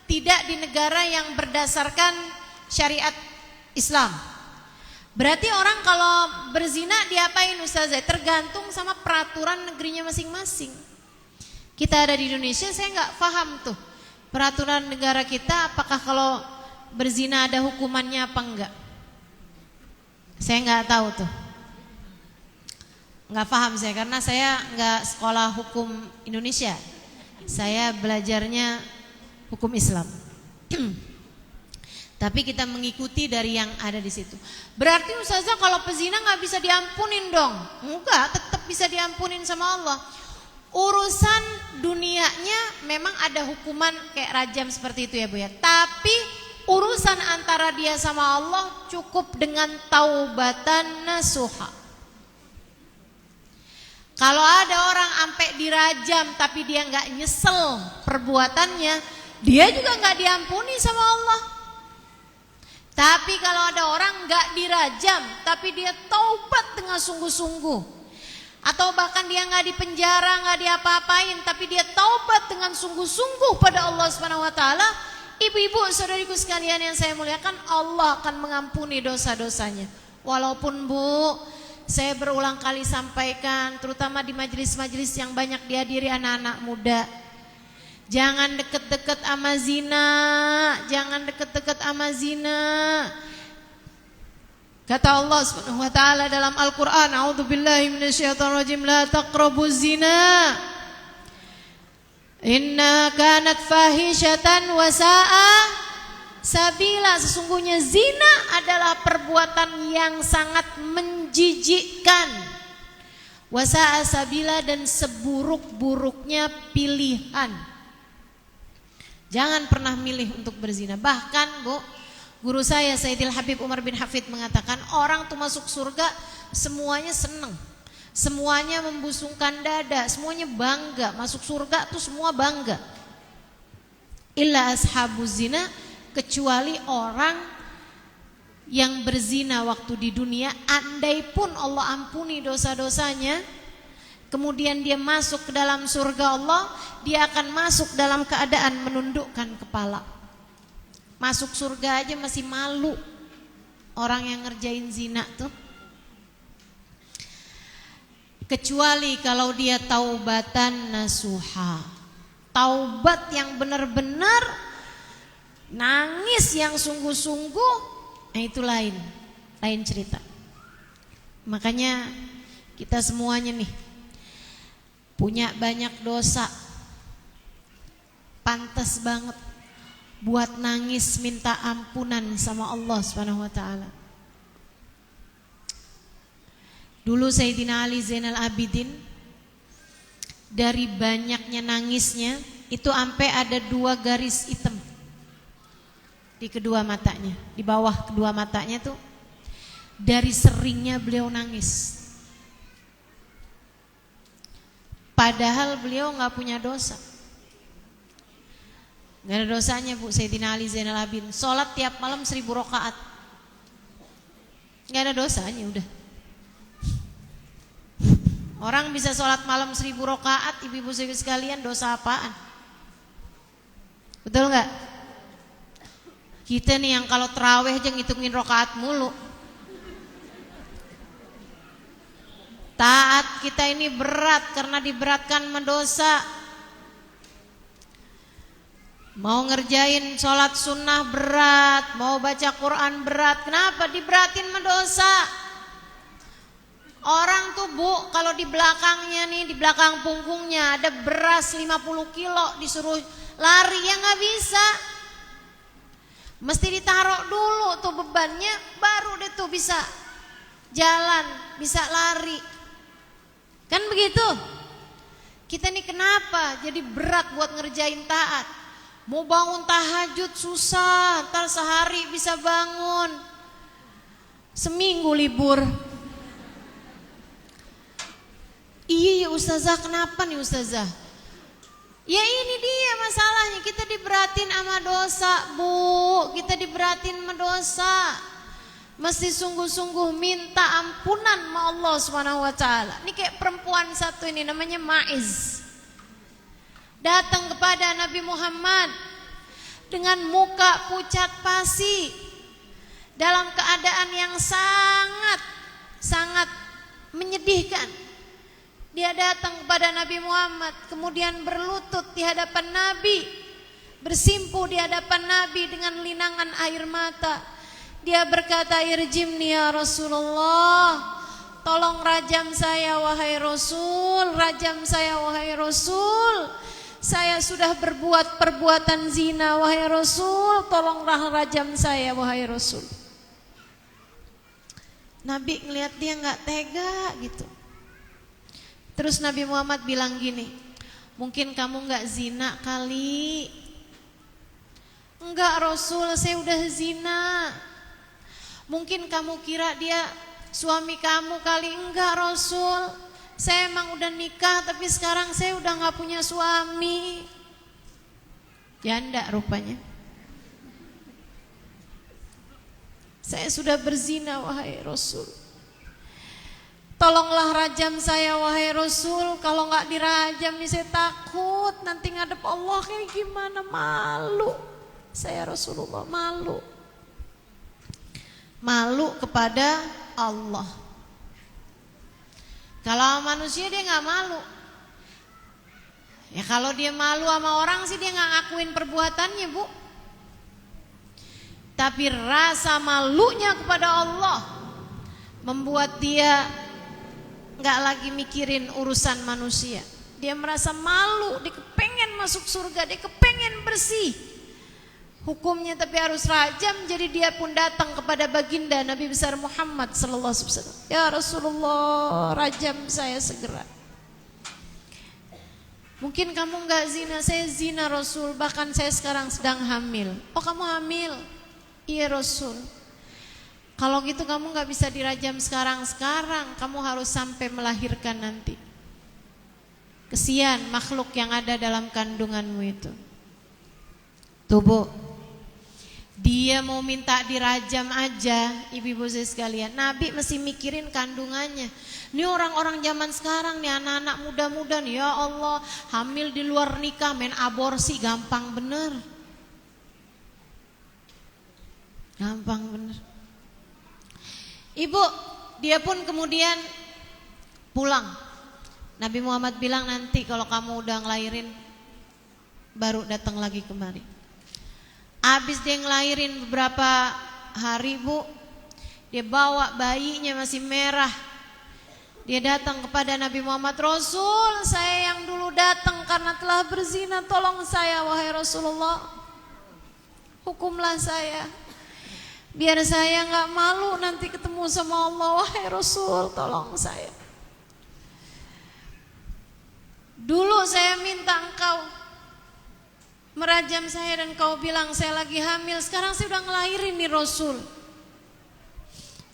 tidak di negara yang berdasarkan syariat Islam. Berarti orang kalau berzina diapain Ustazah? Tergantung sama peraturan negerinya masing-masing. Kita ada di Indonesia, saya nggak paham tuh peraturan negara kita, apakah kalau berzina ada hukumannya apa enggak. Saya nggak tahu tuh, nggak paham saya, karena saya nggak sekolah hukum Indonesia. Saya belajarnya hukum Islam. Tapi kita mengikuti dari yang ada di situ. Berarti Ustazah kalau pezina nggak bisa diampunin dong? Enggak, tetap bisa diampunin sama Allah. Urusan dunianya memang ada hukuman kayak rajam seperti itu ya Bu ya. Tapi urusan antara dia sama Allah cukup dengan taubatan nasuha. Kalau ada orang sampai dirajam tapi dia nggak nyesel perbuatannya, dia juga nggak diampuni sama Allah. Tapi kalau ada orang nggak dirajam tapi dia taubat dengan sungguh-sungguh, atau bahkan dia nggak dipenjara, nggak diapa-apain, tapi dia taubat dengan sungguh-sungguh pada Allah Subhanahu Wa Taala, ibu-ibu, saudariku sekalian yang saya muliakan, Allah akan mengampuni dosa-dosanya. Walaupun Bu, saya berulang kali sampaikan, terutama di majelis-majelis yang banyak dihadiri anak-anak muda, jangan deket-deket sama zina, jangan deket-deket sama zina. Kata Allah Subhanahu wa taala dalam Al-Qur'an, a'udzubillahi minasyaitonirrajim, la taqrabuz zina. Inna kanat fahisyatan wa sa'a sabila. Sesungguhnya zina adalah perbuatan yang sangat menjijikkan. Wa sa'a sabila, dan seburuk-buruknya pilihan. Jangan pernah milih untuk berzina. Bahkan Bu, guru saya Sayyidil Habib Umar bin Hafid mengatakan, orang tuh masuk surga semuanya seneng, semuanya membusungkan dada, semuanya bangga. Masuk surga tuh semua bangga. Illa ashabuz zina, kecuali orang yang berzina waktu di dunia, andai pun Allah ampuni dosa-dosanya, kemudian dia masuk ke dalam surga Allah, dia akan masuk dalam keadaan menundukkan kepala. Masuk surga aja masih malu orang yang ngerjain zina tuh. Kecuali kalau dia taubatan nasuha, taubat yang benar-benar, nangis yang sungguh-sungguh, nah itu lain cerita. Makanya kita semuanya nih punya banyak dosa, pantas banget buat nangis minta ampunan sama Allah Subhanahu wa taala. Dulu Sayyidina Ali Zainal Abidin, dari banyaknya nangisnya itu sampai ada 2 garis hitam di kedua matanya, di bawah kedua matanya tuh, dari seringnya beliau nangis. Padahal beliau gak punya dosa, gak ada dosanya Bu Sayyidina Ali Zainal Abidin. Sholat tiap malam 1000 rakaat, gak ada dosanya udah. Orang bisa sholat malam 1000 rakaat, ibu-ibu sekalian, dosa apaan? Betul gak? Kita nih yang kalau terawih aja ngitungin rakaat mulu. Taat kita ini berat karena diberatkan mendosa. Mau ngerjain sholat sunnah berat, mau baca Quran berat. Kenapa? Diberatin mendosa. Orang tuh Bu, kalau di belakangnya nih, di belakang punggungnya ada beras 50 kilo, disuruh lari ya gak bisa. Mesti ditaruh dulu tuh bebannya, baru deh tuh bisa jalan, bisa lari. Kan begitu. Kita nih kenapa jadi berat buat ngerjain taat? Mau bangun tahajud susah, ntar sehari bisa bangun, seminggu libur. Iya ustazah, kenapa nih ustazah? Ya ini dia masalahnya, kita diberatin sama dosa Bu, kita diberatin sama dosa. Mesti sungguh-sungguh minta ampunan sama Allah Subhanahu wa taala. Ini kayak perempuan satu ini namanya Ma'iz, datang kepada Nabi Muhammad dengan muka pucat pasi, dalam keadaan yang sangat menyedihkan. Dia datang kepada Nabi Muhammad, kemudian berlutut di hadapan Nabi, bersimpuh di hadapan Nabi dengan linangan air mata. Dia berkata, irjimni ya Rasulullah, tolong rajam saya wahai Rasul, rajam saya wahai Rasul. Saya sudah berbuat perbuatan zina wahai Rasul, tolonglah rajam saya wahai Rasul. Nabi ngelihat dia gak tega gitu. Terus Nabi Muhammad bilang gini, mungkin kamu gak zina kali. Enggak Rasul, saya udah zina. Mungkin kamu kira dia suami kamu kali. Enggak Rasul, Saya emang udah nikah tapi sekarang saya udah gak punya suami. Janda rupanya. Saya sudah berzina wahai Rasul. Tolonglah rajam saya wahai Rasul. Kalau gak dirajam nih saya takut nanti ngadep Allah kayak gimana. Malu saya Rasulullah, malu. Malu kepada Allah. Kalau manusia dia gak malu. Ya kalau dia malu sama orang sih dia gak ngakuin perbuatannya, Bu. Tapi rasa malunya kepada Allah membuat dia gak lagi mikirin urusan manusia. Dia merasa malu, dia kepengen masuk surga, dia kepengen bersih. Hukumnya tapi harus rajam, jadi dia pun datang kepada baginda Nabi besar Muhammad sallallahu alaihi wasallam. Ya Rasulullah, rajam saya segera. Mungkin kamu enggak zina, saya zina Rasul, bahkan saya sekarang sedang hamil. Oh kamu hamil? Iya Rasul. Kalau gitu kamu enggak bisa dirajam sekarang, kamu harus sampai melahirkan nanti. Kesian makhluk yang ada dalam kandunganmu itu. Tubuh. Dia mau minta dirajam aja, ibu-ibu sekalian. Nabi mesti mikirin kandungannya. Ini orang-orang zaman sekarang nih, anak-anak muda-muda nih, ya Allah, hamil di luar nikah, main aborsi, gampang bener. Gampang bener. Ibu, dia pun kemudian pulang. Nabi Muhammad bilang nanti kalau kamu udah ngelahirin, baru datang lagi kemari. Habis dia ngelahirin beberapa hari, Bu, dia bawa bayinya masih merah. Dia datang kepada Nabi Muhammad, Rasul, saya yang dulu datang karena telah berzina, tolong saya wahai Rasulullah. Hukumlah saya. Biar saya gak malu nanti ketemu sama Allah, wahai Rasul, tolong saya. Dulu saya minta engkau merajam saya dan kau bilang saya lagi hamil. Sekarang saya udah ngelahirin nih Rasul.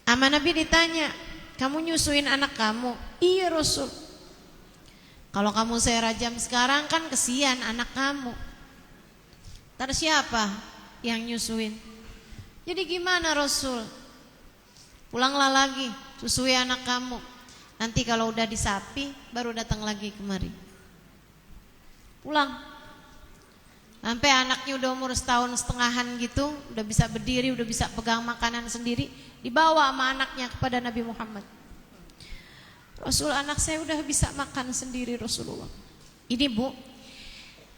Ama Nabi ditanya, kamu nyusuin anak kamu? Iya Rasul. Kalau kamu saya rajam sekarang kan kesian anak kamu. Ntar siapa yang nyusuin? Jadi gimana Rasul? Pulanglah lagi, susui anak kamu. Nanti kalau udah disapi baru datang lagi kemari. Pulang. Sampai anaknya udah umur 1,5 tahun gitu, udah bisa berdiri, udah bisa pegang makanan sendiri, dibawa sama anaknya kepada Nabi Muhammad. Rasul, anak saya udah bisa makan sendiri Rasulullah. Ini Bu,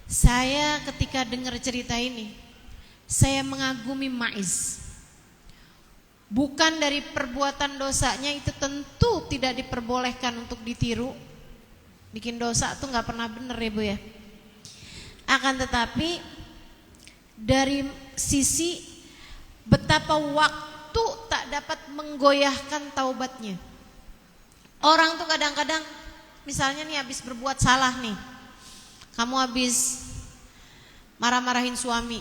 saya ketika dengar cerita ini, saya mengagumi Ma'iz. Bukan dari perbuatan dosanya, itu tentu tidak diperbolehkan untuk ditiru. Bikin dosa tuh gak pernah bener ya Bu ya. Akan tetapi dari sisi betapa waktu tak dapat menggoyahkan taubatnya. Orang tuh kadang-kadang misalnya nih habis berbuat salah nih, kamu habis marah-marahin suami,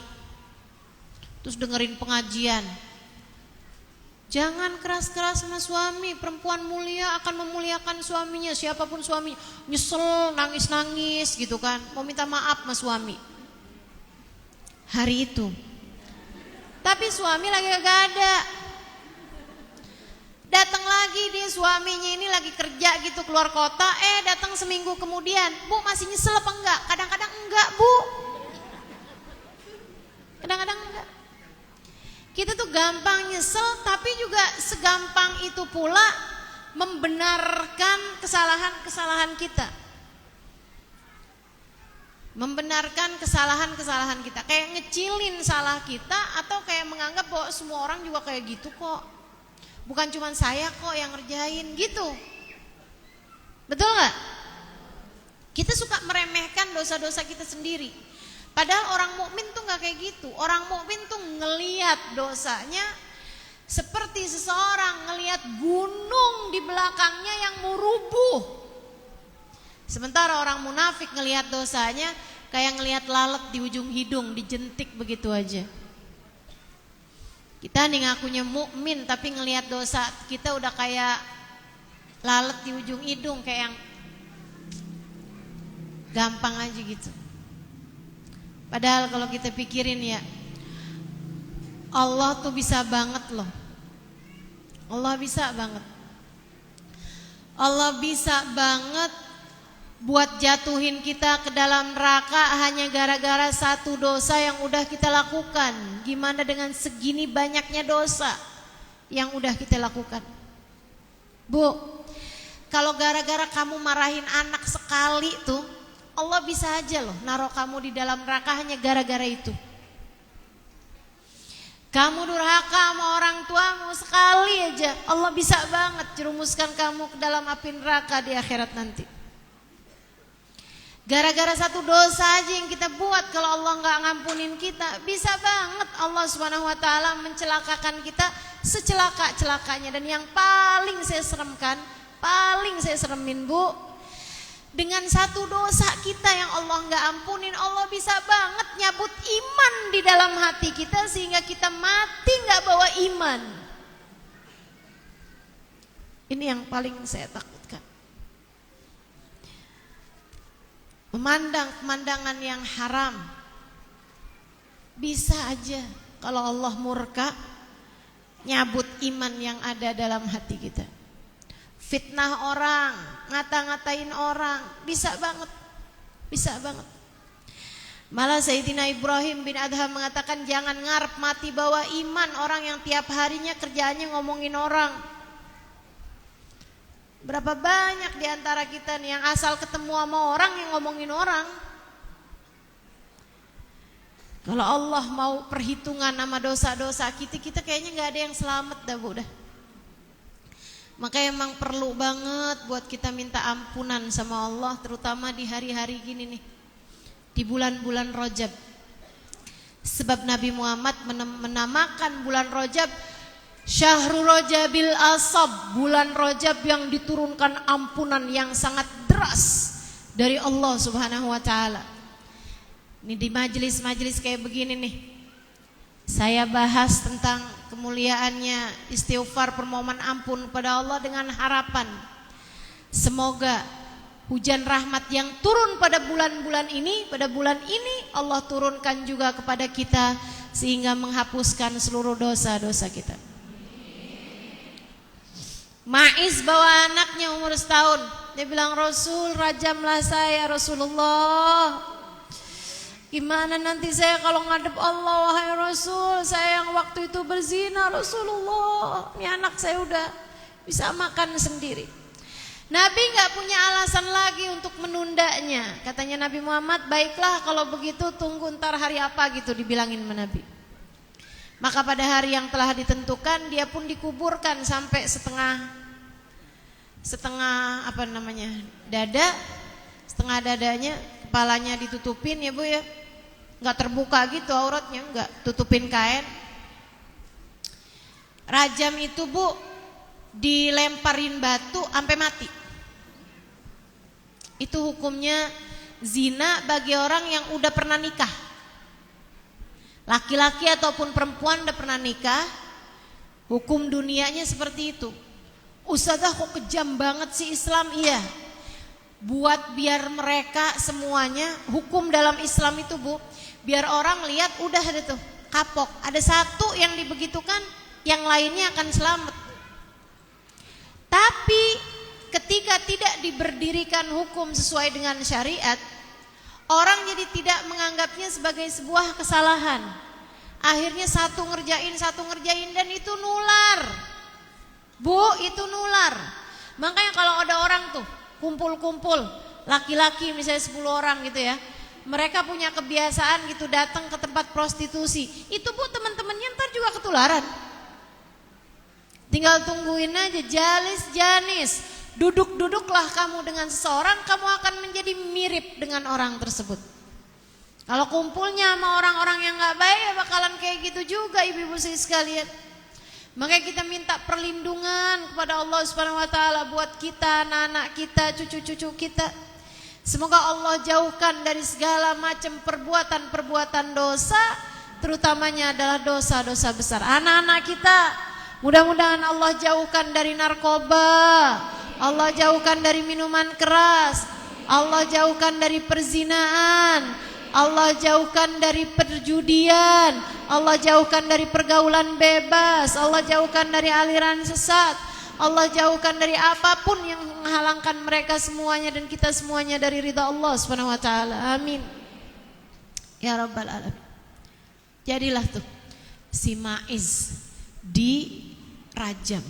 terus dengerin pengajian, jangan keras-keras sama suami. Perempuan mulia akan memuliakan suaminya, siapapun suaminya. Nyesel, nangis-nangis gitu kan, mau minta maaf sama suami hari itu. Tapi suami lagi gak ada. Datang lagi dia, suaminya ini lagi kerja gitu keluar kota, datang seminggu kemudian. Bu, masih nyesel apa enggak? Kadang-kadang enggak, Bu. Kadang-kadang enggak. Kita tuh gampang nyesel, tapi juga segampang itu pula membenarkan kesalahan-kesalahan kita. Membenarkan kesalahan-kesalahan kita. Kayak ngecilin salah kita, atau kayak menganggap bahwa semua orang juga kayak gitu kok. Bukan cuma saya kok yang ngerjain gitu. Betul gak? Kita suka meremehkan dosa-dosa kita sendiri. Padahal orang mukmin tuh nggak kayak gitu. Orang mukmin tuh ngelihat dosanya seperti seseorang ngelihat gunung di belakangnya yang mau rubuh. Sementara orang munafik ngelihat dosanya kayak ngelihat lalat di ujung hidung, dijentik begitu aja. Kita nih ngakunya mukmin tapi ngelihat dosa kita udah kayak lalat di ujung hidung, kayak yang Gampang aja gitu. Padahal kalau kita pikirin ya, Allah tuh bisa banget loh. Allah bisa banget. Allah bisa banget buat jatuhin kita ke dalam neraka hanya gara-gara satu dosa yang udah kita lakukan. Gimana dengan segini banyaknya dosa yang udah kita lakukan? Bu, kalau gara-gara kamu marahin anak sekali tuh, Allah bisa aja loh naruh kamu di dalam neraka hanya gara-gara itu. Kamu durhaka sama orang tuamu sekali aja, Allah bisa banget jerumuskan kamu ke dalam api neraka di akhirat nanti. Gara-gara satu dosa aja yang kita buat, kalau Allah nggak ngampunin kita, bisa banget Allah Subhanahu Wa Taala mencelakakan kita secelaka-celakanya. Dan yang paling saya seremkan, paling saya seremin Bu, dengan satu dosa kita yang Allah nggak ampunin, Allah bisa banget nyabut iman di dalam hati kita sehingga kita mati nggak bawa iman. Ini yang paling saya takutkan. Memandang pemandangan yang haram, bisa aja kalau Allah murka nyabut iman yang ada dalam hati kita. Fitnah orang, ngata-ngatain orang, bisa banget, bisa banget. Malah Sayyidina Ibrahim bin Adham mengatakan jangan ngarep mati bawa iman orang yang tiap harinya kerjaannya ngomongin orang. Berapa banyak di antara kita nih yang asal ketemu sama orang yang ngomongin orang. Kalau Allah mau perhitungan sama dosa-dosa kita kayaknya gak ada yang selamat dah Bu dah. Maka emang perlu banget buat kita minta ampunan sama Allah, terutama di hari-hari gini nih, di bulan-bulan Rajab. Sebab Nabi Muhammad menamakan bulan Rajab Syahrul Rajabil Asab, bulan Rajab yang diturunkan ampunan yang sangat deras dari Allah Subhanahu Wa Taala. Ini di majelis-majelis kayak begini nih, saya bahas tentang kemuliaannya istighfar, permohonan ampun pada Allah dengan harapan semoga hujan rahmat yang turun pada bulan-bulan ini, pada bulan ini Allah turunkan juga kepada kita sehingga menghapuskan seluruh dosa-dosa kita. Maiz bawa anaknya umur setahun, dia bilang, Rasul rajamlah saya Rasulullah. Gimana nanti saya kalau ngadep Allah wahai Rasul, saya yang waktu itu berzina Rasulullah. Ini anak saya udah bisa makan sendiri. Nabi gak punya alasan lagi untuk menundanya. Katanya Nabi Muhammad, baiklah kalau begitu tunggu ntar hari apa gitu, dibilangin sama Nabi. Maka pada hari yang telah ditentukan dia pun dikuburkan sampai setengah dada, setengah dadanya, kepalanya ditutupin ya Bu ya, nggak terbuka gitu auratnya, nggak, tutupin kain. Rajam itu Bu dilemparin batu sampai mati. Itu hukumnya zina bagi orang yang udah pernah nikah. Laki-laki ataupun perempuan udah pernah nikah, hukum dunianya seperti itu. Ustazah kok kejam banget sih Islam? Iya, buat biar mereka semuanya, hukum dalam Islam itu Bu, biar orang lihat udah ada tuh kapok, ada satu yang dibegitukan, yang lainnya akan selamat. Tapi ketika tidak diberdirikan hukum sesuai dengan syariat, orang jadi tidak menganggapnya sebagai sebuah kesalahan. Akhirnya satu ngerjain dan itu nular. Bu, itu nular. Makanya kalau ada orang tuh kumpul-kumpul, laki-laki misalnya 10 orang gitu ya, mereka punya kebiasaan gitu datang ke tempat prostitusi, itu Bu teman-temannya ntar juga ketularan. Tinggal tungguin aja, jalis janis, duduk-duduklah kamu dengan seseorang, kamu akan menjadi mirip dengan orang tersebut. Kalau kumpulnya sama orang-orang yang gak baik ya bakalan kayak gitu juga ibu-ibu sekalian. Makanya kita minta perlindungan kepada Allah Subhanahu Wa Taala buat kita, anak-anak kita, cucu-cucu kita. Semoga Allah jauhkan dari segala macam perbuatan-perbuatan dosa, terutamanya adalah dosa-dosa besar. Anak-anak kita mudah-mudahan Allah jauhkan dari narkoba, Allah jauhkan dari minuman keras, Allah jauhkan dari perzinaan, Allah jauhkan dari perjudian, Allah jauhkan dari pergaulan bebas, Allah jauhkan dari aliran sesat, Allah jauhkan dari apapun yang menghalangkan mereka semuanya dan kita semuanya dari ridha Allah Subhanahu wa taala. Amin. Ya rabbal alamin. Jadilah tuh si Maiz dirajam.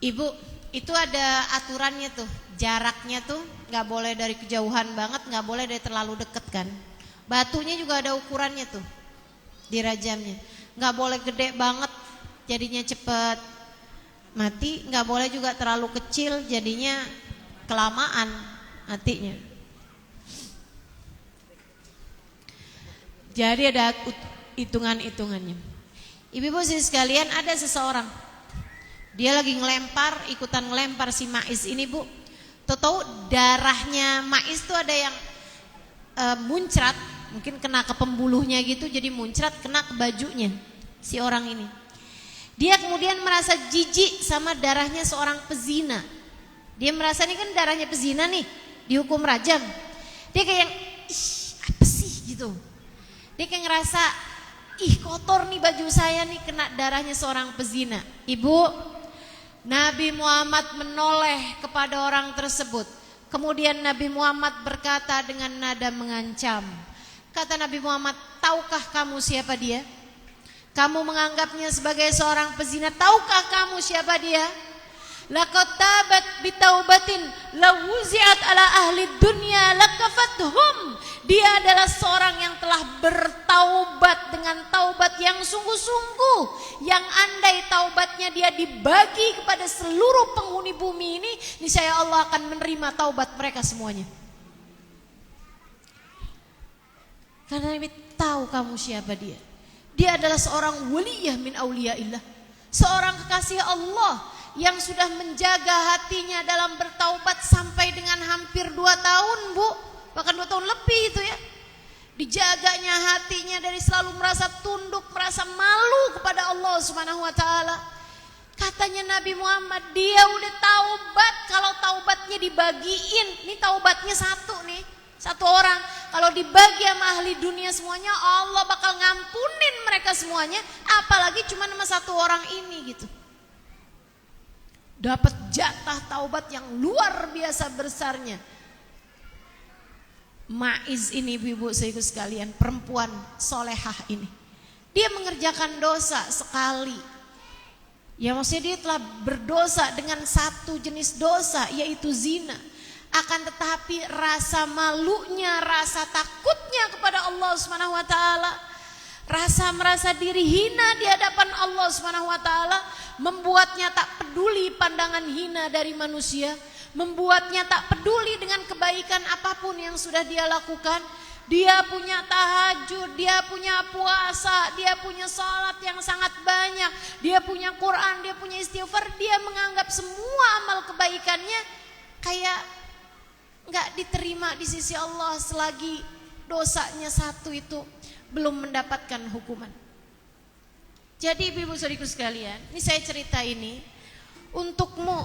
Ibu, itu ada aturannya tuh. Jaraknya tuh nggak boleh dari kejauhan banget, nggak boleh dari terlalu deket kan. Batunya juga ada ukurannya tuh dirajamnya. Nggak boleh gede banget, jadinya cepet mati. Nggak boleh juga terlalu kecil, jadinya kelamaan matinya. Jadi ada hitungan-hitungannya. Ibu-ibu sekalian, ada seseorang, dia lagi ikutan ngelempar si Maiz ini, Bu. Tahu darahnya Maiz tuh ada yang muncrat, mungkin kena ke pembuluhnya gitu, jadi muncrat kena ke bajunya si orang ini. Dia kemudian merasa jijik sama darahnya seorang pezina. Dia merasa ini kan darahnya pezina nih, dihukum rajam. Dia kayak, ih apa sih gitu. Dia kayak ngerasa, ih kotor nih baju saya nih kena darahnya seorang pezina. Ibu, Nabi Muhammad menoleh kepada orang tersebut. Kemudian Nabi Muhammad berkata dengan nada mengancam. Kata Nabi Muhammad, tahukah kamu siapa dia? Kamu menganggapnya sebagai seorang pezina. Tahukah kamu siapa dia? Laqad tabat bitaubatin lawuzi'at ala ahli dunya lakafathum. Dia adalah seorang yang telah bertaubat dengan taubat yang sungguh-sungguh, yang andai taubatnya dia dibagi kepada seluruh penghuni bumi ini, niscaya Allah akan menerima taubat mereka semuanya. Karena Nabi tahu kamu siapa dia. Dia adalah seorang waliyah min auliyaillah, seorang kekasih Allah yang sudah menjaga hatinya dalam bertaubat sampai dengan hampir 2 tahun, Bu. Bahkan 2 tahun lebih itu ya. Dijaganya hatinya dari selalu merasa tunduk, merasa malu kepada Allah Subhanahu wa taala. Katanya Nabi Muhammad, dia udah taubat, kalau taubatnya dibagiin, ini taubatnya satu nih, satu orang. Kalau dibagi sama ahli dunia semuanya, Allah bakal ngampunin mereka semuanya, apalagi cuma sama satu orang ini gitu. Dapat jatah taubat yang luar biasa besarnya. Maiz ini, ibu-ibu saudaraku sekalian, perempuan solehah ini, dia mengerjakan dosa sekali. Ya maksudnya dia telah berdosa dengan satu jenis dosa, yaitu zina. Akan tetapi rasa malunya, rasa takutnya kepada Allah Subhanahu wa taala, rasa merasa diri hina di hadapan Allah Subhanahu wa taala membuatnya tak peduli pandangan hina dari manusia, membuatnya tak peduli dengan kebaikan apapun yang sudah dia lakukan. Dia punya tahajud, dia punya puasa, dia punya salat yang sangat banyak, dia punya Quran, dia punya istighfar. Dia menganggap semua amal kebaikannya kayak gak diterima di sisi Allah selagi dosanya satu itu belum mendapatkan hukuman. Jadi ibu-ibu saudariku sekalian, ini saya cerita ini untukmu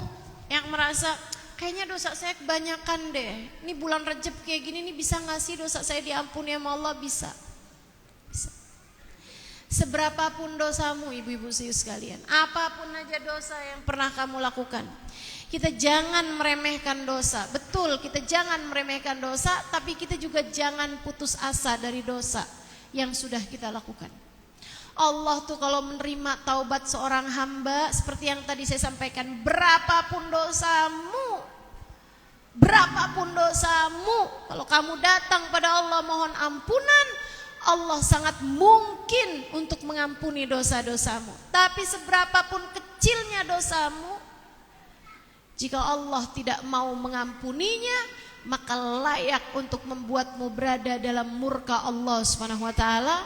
yang merasa kayaknya dosa saya kebanyakan deh. Ini bulan Rajab kayak gini nih, bisa gak sih dosa saya diampuni sama Allah? Bisa. Seberapapun dosamu ibu-ibu sekalian, apapun aja dosa yang pernah kamu lakukan, kita jangan meremehkan dosa. Betul, kita jangan meremehkan dosa, tapi kita juga jangan putus asa dari dosa yang sudah kita lakukan. Allah tuh kalau menerima taubat seorang hamba, seperti yang tadi saya sampaikan, berapapun dosamu, kalau kamu datang pada Allah mohon ampunan, Allah sangat mungkin untuk mengampuni dosa-dosamu. Tapi seberapapun kecilnya dosamu, jika Allah tidak mau mengampuninya, maka layak untuk membuatmu berada dalam murka Allah Subhanahu wa taala.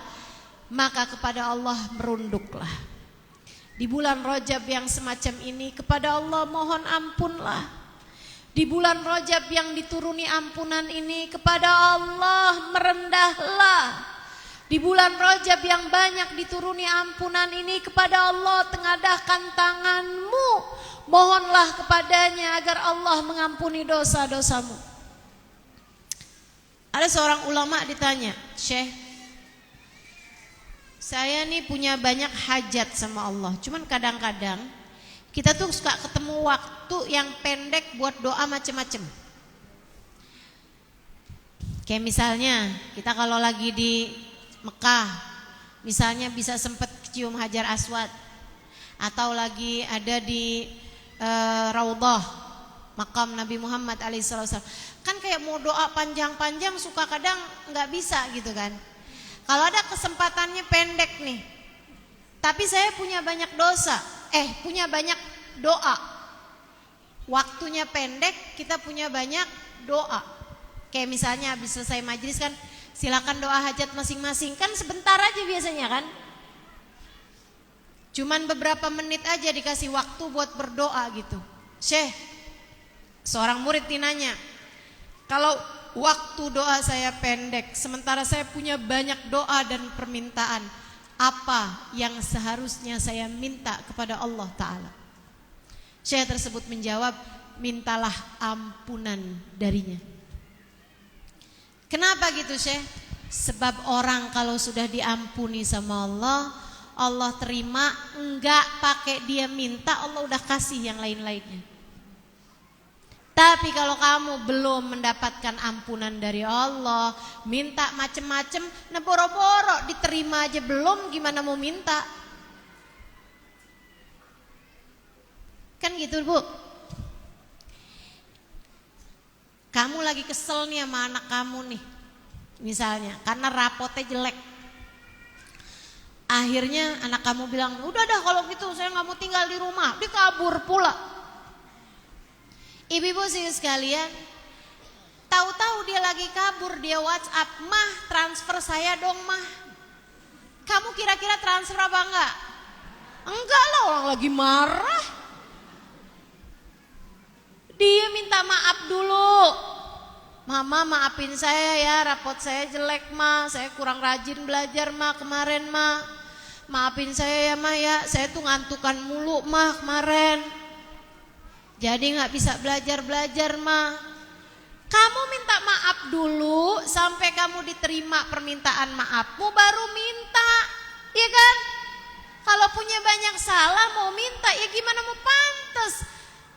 Maka kepada Allah merunduklah. Di bulan Rajab yang semacam ini, kepada Allah mohon ampunlah. Di bulan Rajab yang dituruni ampunan ini, kepada Allah merendahlah. Di bulan Rajab yang banyak dituruni ampunan ini, kepada Allah tengadahkan tanganmu, mohonlah kepadanya agar Allah mengampuni dosa-dosamu. Ada seorang ulama ditanya, Syekh, saya nih punya banyak hajat sama Allah, cuman kadang-kadang kita tuh suka ketemu waktu yang pendek buat doa macem-macem. Kayak misalnya kita kalau lagi di Mekah, misalnya bisa sempet cium Hajar Aswad, atau lagi ada di Raudhah makam Nabi Muhammad alaihissalam. Kan kayak mau doa panjang-panjang suka kadang nggak bisa gitu kan. Kalau ada kesempatannya pendek nih, tapi saya punya banyak dosa, punya banyak doa. Waktunya pendek, kita punya banyak doa. Kayak misalnya habis selesai majelis kan, silakan doa hajat masing-masing. Kan sebentar aja biasanya kan. Cuman beberapa menit aja dikasih waktu buat berdoa gitu. Syekh, seorang murid nanya, kalau waktu doa saya pendek, sementara saya punya banyak doa dan permintaan, apa yang seharusnya saya minta kepada Allah Ta'ala? Syekh tersebut menjawab, mintalah ampunan darinya. Kenapa gitu Syekh? Sebab orang kalau sudah diampuni sama Allah, Allah terima, enggak pakai dia minta, Allah udah kasih yang lain-lainnya. Tapi kalau kamu belum mendapatkan ampunan dari Allah, minta macem-macem, nah boro-boro diterima aja belum, gimana mau minta? Kan gitu Bu. Kamu lagi kesel nih sama anak kamu nih, misalnya karena rapotnya jelek. Akhirnya anak kamu bilang, udah dah kalau gitu saya gak mau tinggal di rumah. Dia kabur pula. Ibu-ibu sekalian, tahu-tahu dia lagi kabur, dia WhatsApp, mah transfer saya dong mah. Kamu kira-kira transfer apa enggak? Enggak lah, orang lagi marah. Dia minta maaf dulu. Mama maafin saya ya, rapot saya jelek mah, saya kurang rajin belajar mah kemarin mah. Maafin saya ya mah ya, saya tuh ngantukan mulu mah kemarin. Jadi gak bisa belajar-belajar mah. Kamu minta maaf dulu sampai kamu diterima permintaan maafmu baru minta. Iya kan? Kalau punya banyak salah mau minta, ya gimana mau pantas?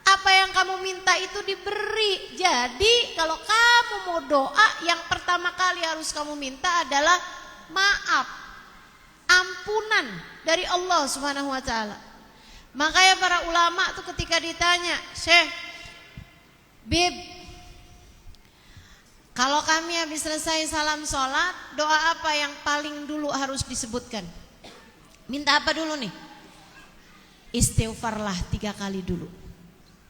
Apa yang kamu minta itu diberi. Jadi kalau kamu mau doa, yang pertama kali harus kamu minta adalah maaf, ampunan dari Allah Subhanahu wa taala. Makanya para ulama tuh ketika ditanya, Syekh, Bib, kalau kami habis selesai salam sholat, doa apa yang paling dulu harus disebutkan? Minta apa dulu nih? Istighfarlah 3 kali dulu.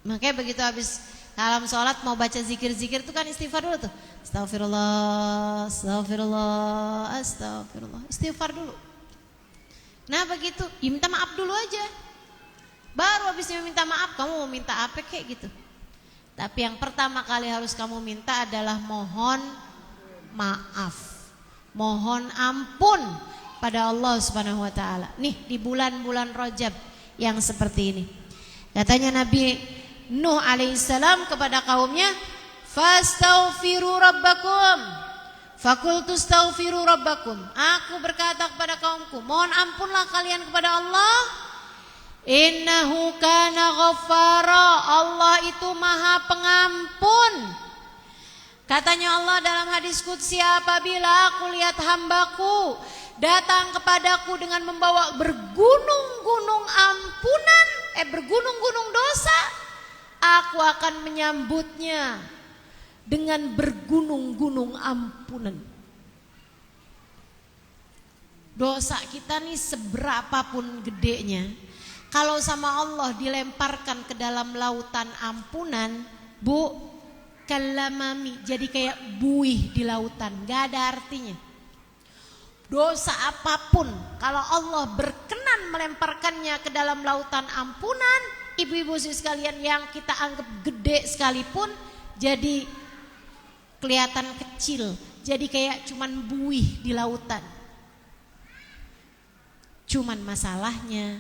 Makanya begitu habis salam sholat mau baca zikir-zikir itu kan istighfar dulu tuh. Astagfirullah, astagfirullah, astagfirullah. Istighfar dulu. Nah begitu, ya minta maaf dulu aja. Baru habisnya minta maaf, kamu mau minta apa kayak gitu. Tapi yang pertama kali harus kamu minta adalah mohon maaf, mohon ampun pada Allah Subhanahu wa taala. Nih di bulan-bulan Rajab yang seperti ini. Katanya Nabi Nuh alaihissalam kepada kaumnya, fastaghfiru rabbakum. Fakultu astaghfiru rabbakum. Aku berkata kepada kaumku, mohon ampunlah kalian kepada Allah. Innahu kana ghaffara. Allah itu maha pengampun. Katanya Allah dalam hadis qudsi, apabila aku lihat hambaku datang kepadaku dengan membawa bergunung-gunung ampunan, bergunung-gunung dosa, aku akan menyambutnya dengan bergunung-gunung ampunan. Dosa kita nih seberapapun gedenya, kalau sama Allah dilemparkan ke dalam lautan ampunan, Bu, kalamami, jadi kayak buih di lautan, gak ada artinya. Dosa apapun, kalau Allah berkenan melemparkannya ke dalam lautan ampunan, ibu-ibu sekalian, yang kita anggap gede sekalipun jadi kelihatan kecil, jadi kayak cuman buih di lautan. Cuman masalahnya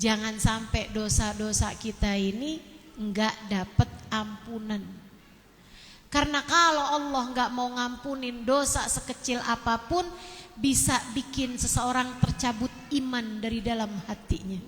jangan sampai dosa-dosa kita ini enggak dapat ampunan. Karena kalau Allah enggak mau ngampunin dosa sekecil apapun, bisa bikin seseorang tercabut iman dari dalam hatinya.